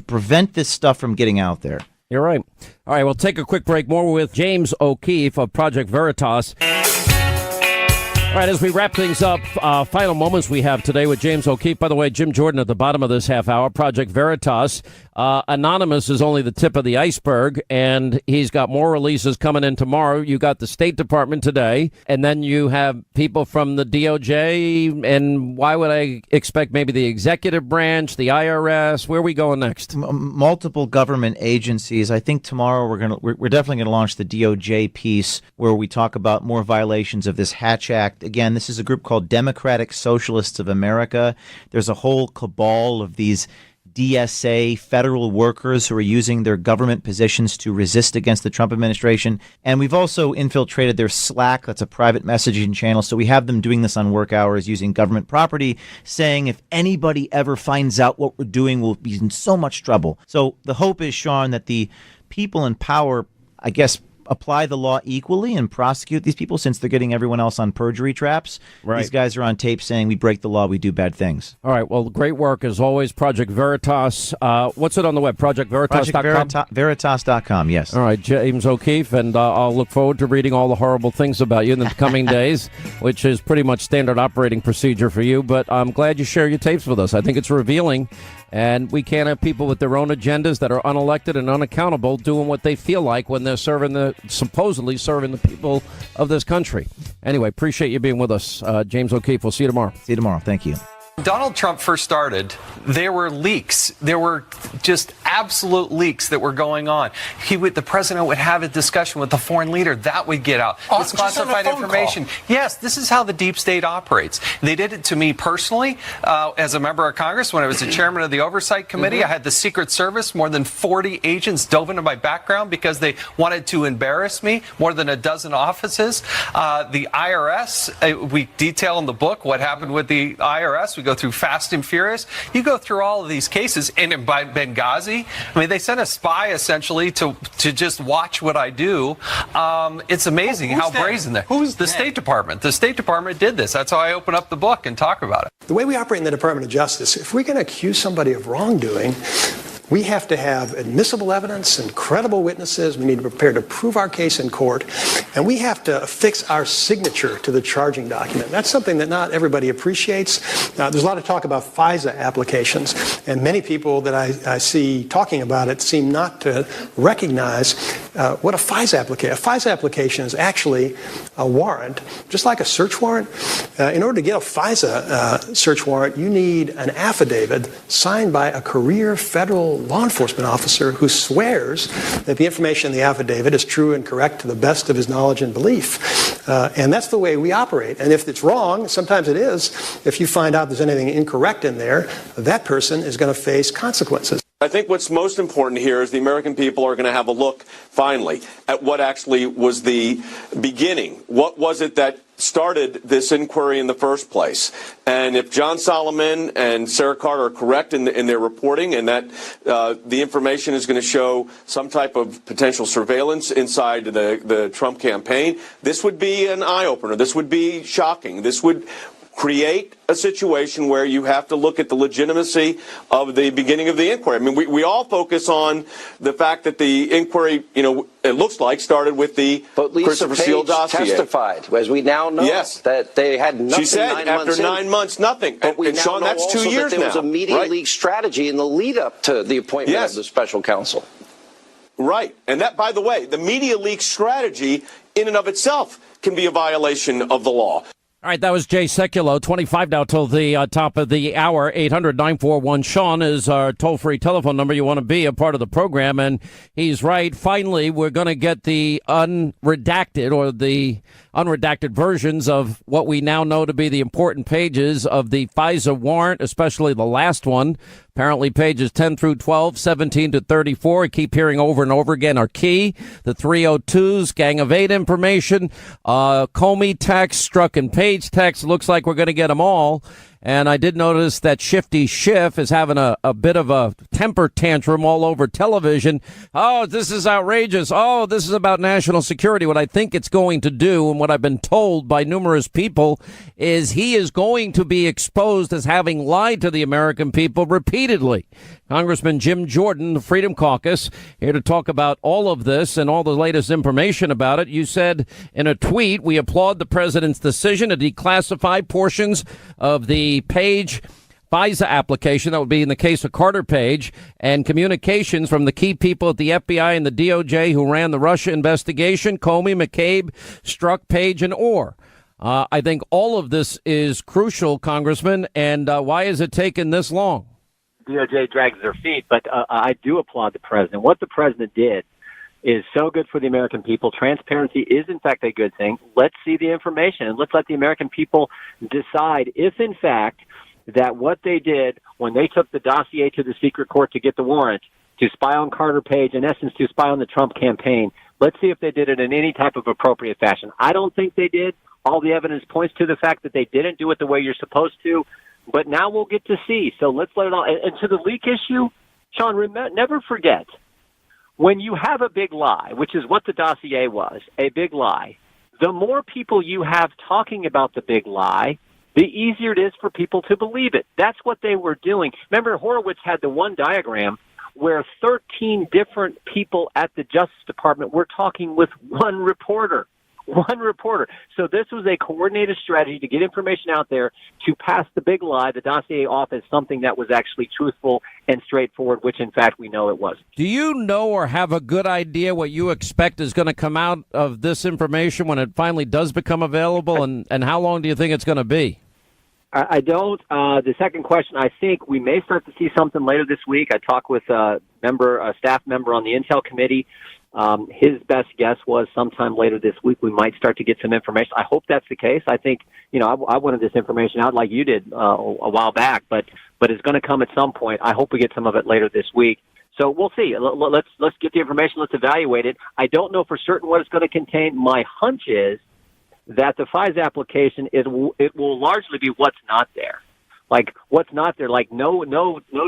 prevent this stuff from getting out there. You're right. All right, we'll take a quick break. More with James O'Keefe of Project Veritas. All right, as we wrap things up, final moments we have today with James O'Keefe. By the way, Jim Jordan at the bottom of this half hour, Project Veritas. Anonymous is only the tip of the iceberg, and he's got more releases coming in tomorrow. You got the State Department today, and then you have people from the DOJ, and why would I expect maybe the executive branch, the IRS? Where are we going next? Multiple government agencies. I think tomorrow we're definitely going to launch the DOJ piece where we talk about more violations of this Hatch Act. Again, this is a group called Democratic Socialists of America. There's a whole cabal of these DSA federal workers who are using their government positions to resist against the Trump administration. And we've also infiltrated their Slack. That's a private messaging channel. So we have them doing this on work hours using government property, saying if anybody ever finds out what we're doing, we'll be in so much trouble. So the hope is, Sean, that the people in power, I guess, apply the law equally and prosecute these people since they're getting everyone else on perjury traps. Right. These guys are on tape saying we break the law, we do bad things. All right. Well, great work as always, Project Veritas. What's it on the web? ProjectVeritas.com? Veritas.com, yes. All right. James O'Keefe, and I'll look forward to reading all the horrible things about you in the coming days, which is pretty much standard operating procedure for you. But I'm glad you share your tapes with us. I think it's revealing. And we can't have people with their own agendas that are unelected and unaccountable doing what they feel like when they're supposedly serving the people of this country. Anyway, appreciate you being with us. James O'Keefe, we'll see you tomorrow. See you tomorrow. Thank you. Donald Trump first started, there were leaks. There were just absolute leaks that were going on. The president would have a discussion with the foreign leader. That would get out. It's classified information. Yes, this is how the deep state operates. They did it to me personally as a member of Congress when I was the chairman of the Oversight Committee. I had the Secret Service. More than 40 agents dove into my background because they wanted to embarrass me. More than a dozen offices. The IRS, we detail in the book what happened with the IRS. We go through Fast and Furious. You go through all of these cases. And in Benghazi, I mean, they sent a spy essentially to just watch what I do. It's amazing how brazen they're. Who's the State Department? The State Department did this. That's how I open up the book and talk about it. The way we operate in the Department of Justice, if we're going to accuse somebody of wrongdoing, we have to have admissible evidence and credible witnesses. We need to prepare to prove our case in court. And we have to affix our signature to the charging document. That's something that not everybody appreciates. There's a lot of talk about FISA applications. And many people that I see talking about it seem not to recognize what a FISA application is. A FISA application is actually a warrant, just like a search warrant. In order to get a FISA search warrant, you need an affidavit signed by a career federal law enforcement officer who swears that the information in the affidavit is true and correct to the best of his knowledge and belief. And that's the way we operate. And if it's wrong, sometimes it is, if you find out there's anything incorrect in there, that person is going to face consequences. I think what's most important here is the American people are going to have a look, finally, at what actually was the beginning. What was it that started this inquiry in the first place? And if John Solomon and Sarah Carter are correct in their reporting, and that the information is going to show some type of potential surveillance inside the Trump campaign, this would be an eye-opener. This would be shocking. This would create a situation where you have to look at the legitimacy of the beginning of the inquiry. I mean, we all focus on the fact that the inquiry, it looks like started with the Christopher Steele dossier. Testified, as we now know, that they had nothing. She said after 9 months, nothing. But we and now Sean, know that's 2 also years that there now. was a media leak strategy in the lead up to the appointment of the special counsel. Right. And that, by the way, the media leak strategy in and of itself can be a violation of the law. All right, that was Jay Sekulow, 25 now till the top of the hour. 800-941-SEAN is our toll-free telephone number. You want to be a part of the program, and he's right. Finally, we're going to get the unredacted or the unredacted versions of what we now know to be the important pages of the FISA warrant, especially the last one. Apparently, pages 10 through 12, 17 to 34, I keep hearing over and over again, are key. The 302s, Gang of Eight information, Comey text, Strzok and Page text. Looks like we're going to get them all. And I did notice that Shifty Schiff is having a bit of a temper tantrum all over television. Oh, this is outrageous. Oh, this is about national security. What I think it's going to do, and what I've been told by numerous people, is he is going to be exposed as having lied to the American people repeatedly. Congressman Jim Jordan, the Freedom Caucus, here to talk about all of this and all the latest information about it. You said in a tweet, we applaud the president's decision to declassify portions of the Page FISA application. That would be in the case of Carter Page, and communications from the key people at the FBI and the DOJ who ran the Russia investigation: Comey, McCabe, Strzok, Page, and Orr. I think all of this is crucial, Congressman, and why has it taken this long? DOJ drags their feet, but I do applaud the president. What the president did is so good for the American people. Transparency is, in fact, a good thing. Let's see the information, and let's let the American people decide if, in fact, that what they did when they took the dossier to the secret court to get the warrant to spy on Carter Page, in essence, to spy on the Trump campaign, let's see if they did it in any type of appropriate fashion. I don't think they did. All the evidence points to the fact that they didn't do it the way you're supposed to, but now we'll get to see. So let's let it all. And to the leak issue, Sean, never forget, when you have a big lie, which is what the dossier was, a big lie, the more people you have talking about the big lie, the easier it is for people to believe it. That's what they were doing. Remember, Horowitz had the one diagram where 13 different people at the Justice Department were talking with one reporter. One reporter. So this was a coordinated strategy to get information out there to pass the big lie, the dossier, off as something that was actually truthful and straightforward, which in fact we know it was. Do you know or have a good idea what you expect is going to come out of this information when it finally does become available, and how long do you think it's going to be? I don't. The second question, I think we may start to see something later this week. I talked with a staff member on the Intel Committee. His best guess was sometime later this week we might start to get some information. I hope that's the case. I think, I wanted this information out like you did a while back, but it's going to come at some point. I hope we get some of it later this week. So we'll see. Let's get the information. Let's evaluate it. I don't know for certain what it's going to contain. My hunch is that the FISA application, it will largely be what's not there. Like what's not there, like no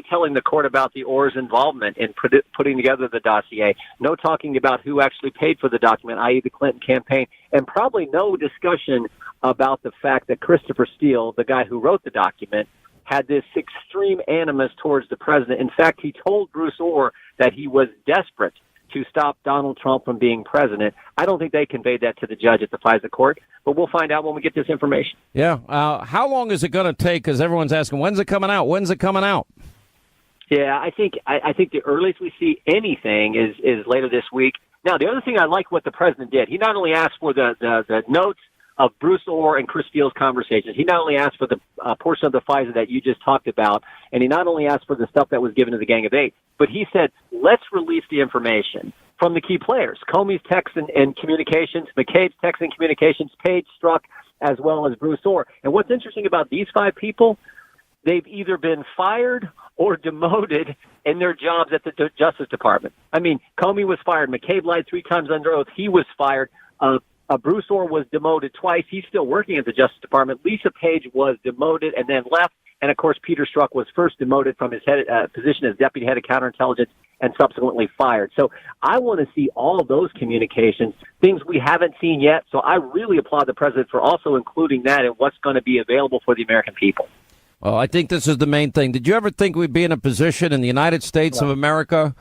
telling the court about the Orr's involvement in putting together the dossier, no talking about who actually paid for the document, i.e. the Clinton campaign, and probably no discussion about the fact that Christopher Steele, the guy who wrote the document, had this extreme animus towards the president. In fact, he told Bruce Orr that he was desperate to stop Donald Trump from being president. I don't think they conveyed that to the judge at the FISA court, but we'll find out when we get this information. Yeah. How long is it going to take? Because everyone's asking, when's it coming out? When's it coming out? Yeah, I think the earliest we see anything is later this week. Now, the other thing I like what the president did, he not only asked for the notes of Bruce Orr and Chris Steele's conversations, he not only asked for the portion of the FISA that you just talked about, and he not only asked for the stuff that was given to the Gang of Eight, but he said, let's release the information from the key players, Comey's text and communications, McCabe's text and communications, Page, Strzok, as well as Bruce Orr. And what's interesting about these five people, they've either been fired or demoted in their jobs at the Justice Department. I mean, Comey was fired. McCabe lied 3 times under oath. He was fired. Bruce Orr was demoted twice. He's still working at the Justice Department. Lisa Page was demoted and then left. And, of course, Peter Strzok was first demoted from his position as deputy head of counterintelligence and subsequently fired. So I want to see all of those communications, things we haven't seen yet. So I really applaud the president for also including that in what's going to be available for the American people. Well, I think this is the main thing. Did you ever think we'd be in a position in the United States of America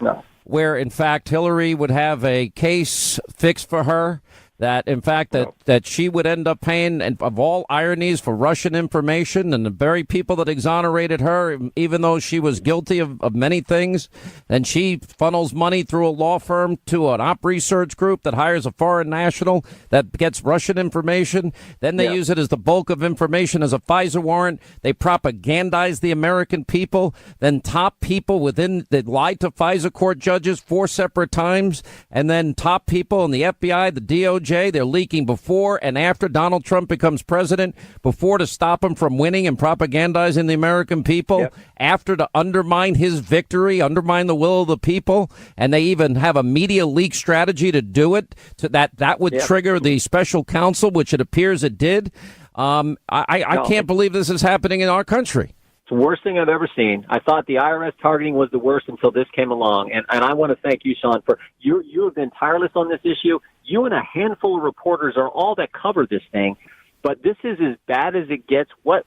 where, in fact, Hillary would have a case fixed for her? That, in fact, that she would end up paying, and of all ironies, for Russian information, and the very people that exonerated her, even though she was guilty of many things, and she funnels money through a law firm to an op research group that hires a foreign national that gets Russian information. Then they use it as the bulk of information as a FISA warrant. They propagandize the American people. Then top people within that lied to FISA court judges 4 separate times, and then top people in the FBI, the DOJ. They're leaking before and after Donald Trump becomes president, before to stop him from winning and propagandizing the American people, after to undermine his victory, undermine the will of the people, and they even have a media leak strategy to do it. To that would trigger the special counsel, which it appears it did. I can't believe this is happening in our country. The worst thing I've ever seen. I thought the IRS targeting was the worst until this came along. And I want to thank you, Sean, for you have been tireless on this issue. You and a handful of reporters are all that cover this thing. But this is as bad as it gets. What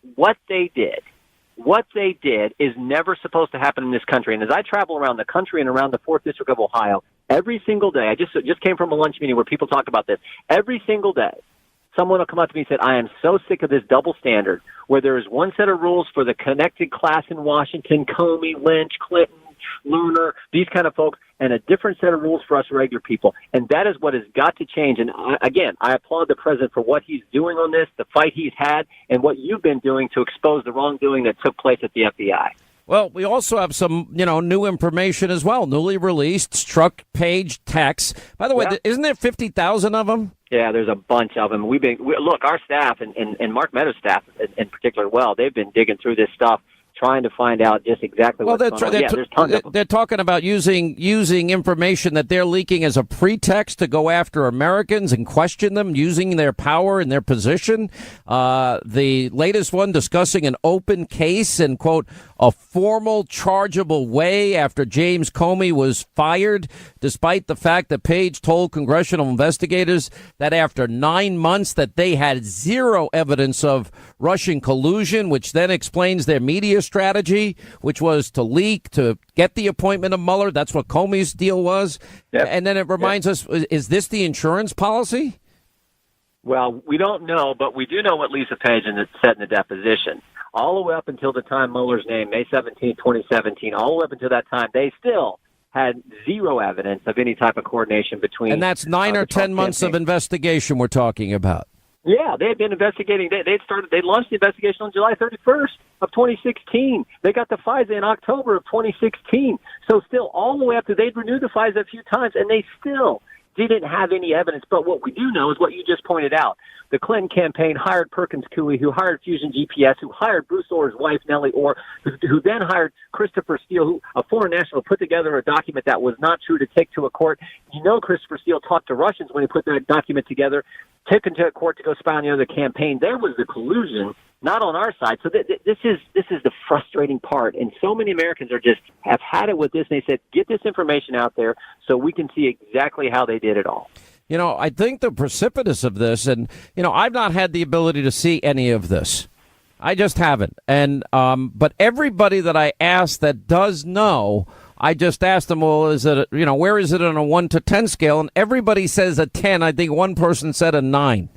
they did is never supposed to happen in this country. And as I travel around the country and around the 4th District of Ohio, every single day, I just came from a lunch meeting where people talk about this. Every single day, someone will come up to me and say, I am so sick of this double standard where there is one set of rules for the connected class in Washington, Comey, Lynch, Clinton, Lerner, these kind of folks, and a different set of rules for us regular people. And that is what has got to change. And I applaud the president for what he's doing on this, the fight he's had, and what you've been doing to expose the wrongdoing that took place at the FBI. Well, we also have some, new information as well. Newly released struck page texts. By the way, isn't there 50,000 of them? Yeah, there's a bunch of them. Look, our staff and Mark Meadows' staff in particular, they've been digging through this stuff, trying to find out just exactly what's going on. There's tons of them. They're talking about using information that they're leaking as a pretext to go after Americans and question them, using their power and their position. The latest one discussing an open case in, quote, a formal chargeable way after James Comey was fired, despite the fact that Page told congressional investigators that after 9 months that they had zero evidence of Russian collusion, which then explains their media strategy, which was to leak, to get the appointment of Mueller. That's what Comey's deal was. Yep. And then it reminds us, is this the insurance policy? Well, we don't know, but we do know what Lisa Page said in the deposition. All the way up until the time Mueller's name, May 17, 2017, all the way up until that time, they still had zero evidence of any type of coordination between. And that's 9 or 10 months of investigation we're talking about. Yeah, they had been investigating. They launched the investigation on July 31st of 2016. They got the FISA in October of 2016. So still all the way up to, they'd renewed the FISA a few times, and they still didn't have any evidence. But what we do know is what you just pointed out. The Clinton campaign hired Perkins Coie, who hired Fusion GPS, who hired Bruce Orr's wife, Nellie Orr, who then hired Christopher Steele, a foreign national, put together a document that was not true to take to a court. Christopher Steele talked to Russians when he put that document together, took him to a court to go spy on the other campaign. There was the collusion, not on our side. So this is the frustrating part. And so many Americans have had it with this, and they said, get this information out there so we can see exactly how they did it all. I think the precipitous of this, and, I've not had the ability to see any of this. I just haven't. And, but everybody that I ask that does know, I just asked them, well, is it, where is it on a 1 to 10 scale? And everybody says a 10. I think one person said a 9.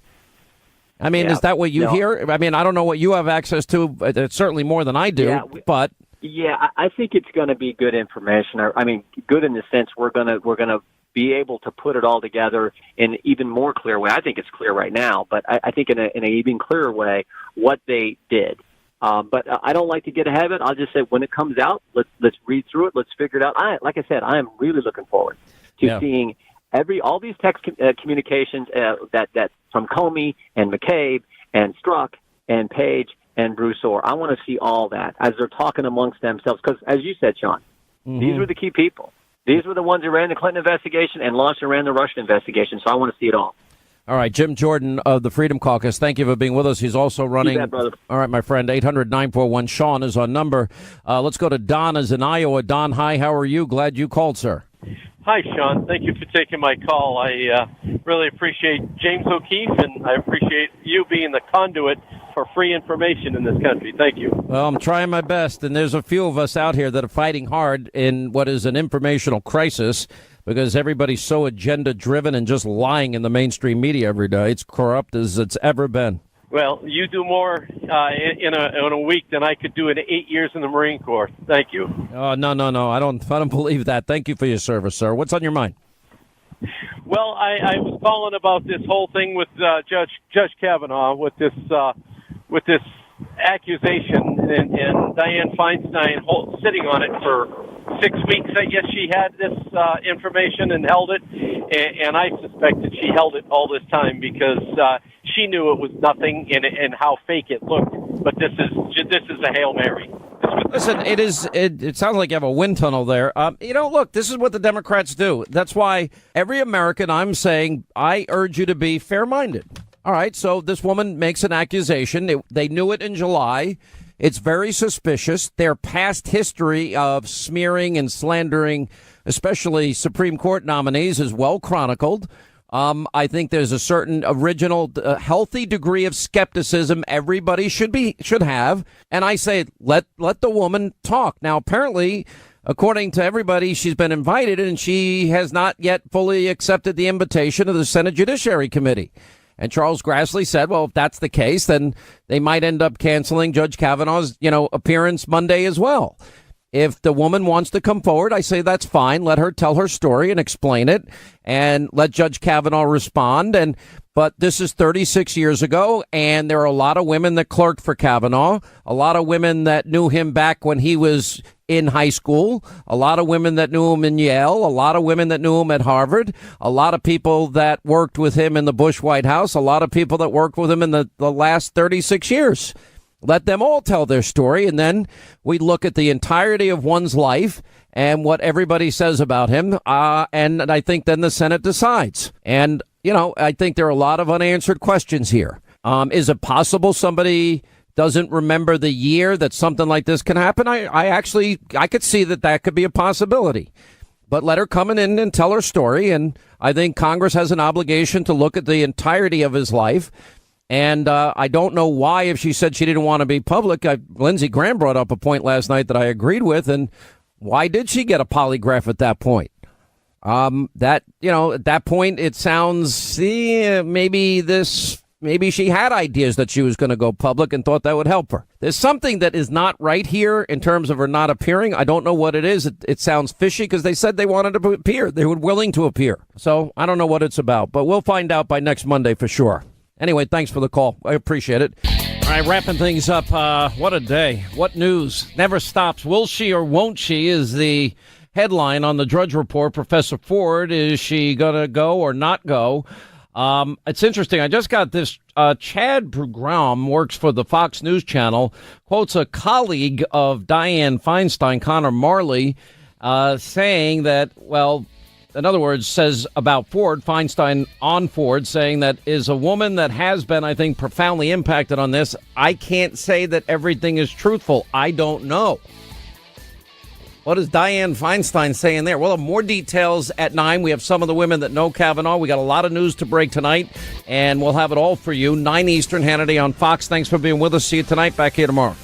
I mean, is that what you hear? I mean, I don't know what you have access to. It's certainly more than I do, but. Yeah, I think it's going to be good information. I mean, good in the sense we're going to be able to put it all together in an even more clear way. I think it's clear right now, but I think in an even clearer way what they did. But I don't like to get ahead of it. I'll just say when it comes out, let's read through it. Let's figure it out. Like I said, I am really looking forward to seeing all these text communications that from Comey and McCabe and Strzok and Page and Bruce Orr. I want to see all that as they're talking amongst themselves. Because as you said, Sean, these were the key people. These were the ones who ran the Clinton investigation and launched and ran the Russian investigation. So I want to see it all. All right, Jim Jordan of the Freedom Caucus, thank you for being with us. He's also running. You bet, brother. All right, my friend, 800-941-SEAN is our number. Let's go to Don is in Iowa. Don, hi, how are you? Glad you called, sir. Hi, Sean. Thank you for taking my call. I really appreciate James O'Keefe, and I appreciate you being the conduit for free information in this country. Thank you. Well, I'm trying my best, and there's a few of us out here that are fighting hard in what is an informational crisis because everybody's so agenda-driven and just lying in the mainstream media every day. It's corrupt as it's ever been. Well, you do more in a week than I could do in 8 years in the Marine Corps. Thank you. Oh, no. I don't believe that. Thank you for your service, sir. What's on your mind? Well, I was calling about this whole thing with Judge Kavanaugh with this accusation and Dianne Feinstein sitting on it for 6 weeks. I guess she had this information and held it, and I suspect that she held it all this time because she knew it was nothing and how fake it looked. But this is a Hail Mary. Listen, it sounds like you have a wind tunnel there. Look, this is what the Democrats do. That's why every American, I'm saying, I urge you to be fair-minded. All right, so this woman makes an accusation. They knew it in July. It's very suspicious. Their past history of smearing and slandering, especially Supreme Court nominees, is well chronicled. I think there's a certain original, healthy degree of skepticism everybody should have. And I say, let the woman talk. Now, apparently, according to everybody, she's been invited and she has not yet fully accepted the invitation of the Senate Judiciary Committee. And Charles Grassley said, well, if that's the case, then they might end up canceling Judge Kavanaugh's, appearance Monday as well. If the woman wants to come forward, I say that's fine. Let her tell her story and explain it and let Judge Kavanaugh respond. But this is 36 years ago, and there are a lot of women that clerked for Kavanaugh, a lot of women that knew him back when he was in high school, a lot of women that knew him in Yale, a lot of women that knew him at Harvard, a lot of people that worked with him in the Bush White House, a lot of people that worked with him in the last 36 years. Let them all tell their story, and then we look at the entirety of one's life and what everybody says about him, and I think then the Senate decides. And, I think there are a lot of unanswered questions here. Is it possible somebody doesn't remember the year that something like this can happen? I could see that could be a possibility. But let her come in and tell her story, and I think Congress has an obligation to look at the entirety of his life. And I don't know why, if she said she didn't want to be public, Lindsey Graham brought up a point last night that I agreed with. And why did she get a polygraph at that point? At that point, it sounds maybe she had ideas that she was going to go public and thought that would help her. There's something that is not right here in terms of her not appearing. I don't know what it is. It sounds fishy because they said they wanted to appear. They were willing to appear. So I don't know what it's about, but we'll find out by next Monday for sure. Anyway, thanks for the call. I appreciate it. All right, wrapping things up. What a day. What news? Never stops. Will she or won't she is the headline on the Drudge Report. Professor Ford, is she going to go or not go? It's interesting. I just got this. Chad Brugram works for the Fox News Channel, quotes a colleague of Dianne Feinstein, Connor Marley, saying that, in other words, says about Ford, Feinstein on Ford, saying that is a woman that has been, I think, profoundly impacted on this. I can't say that everything is truthful. I don't know. What is Dianne Feinstein saying there? We'll have more details at 9. We have some of the women that know Kavanaugh. We got a lot of news to break tonight, and we'll have it all for you. 9 Eastern, Hannity on Fox. Thanks for being with us. See you tonight. Back here tomorrow.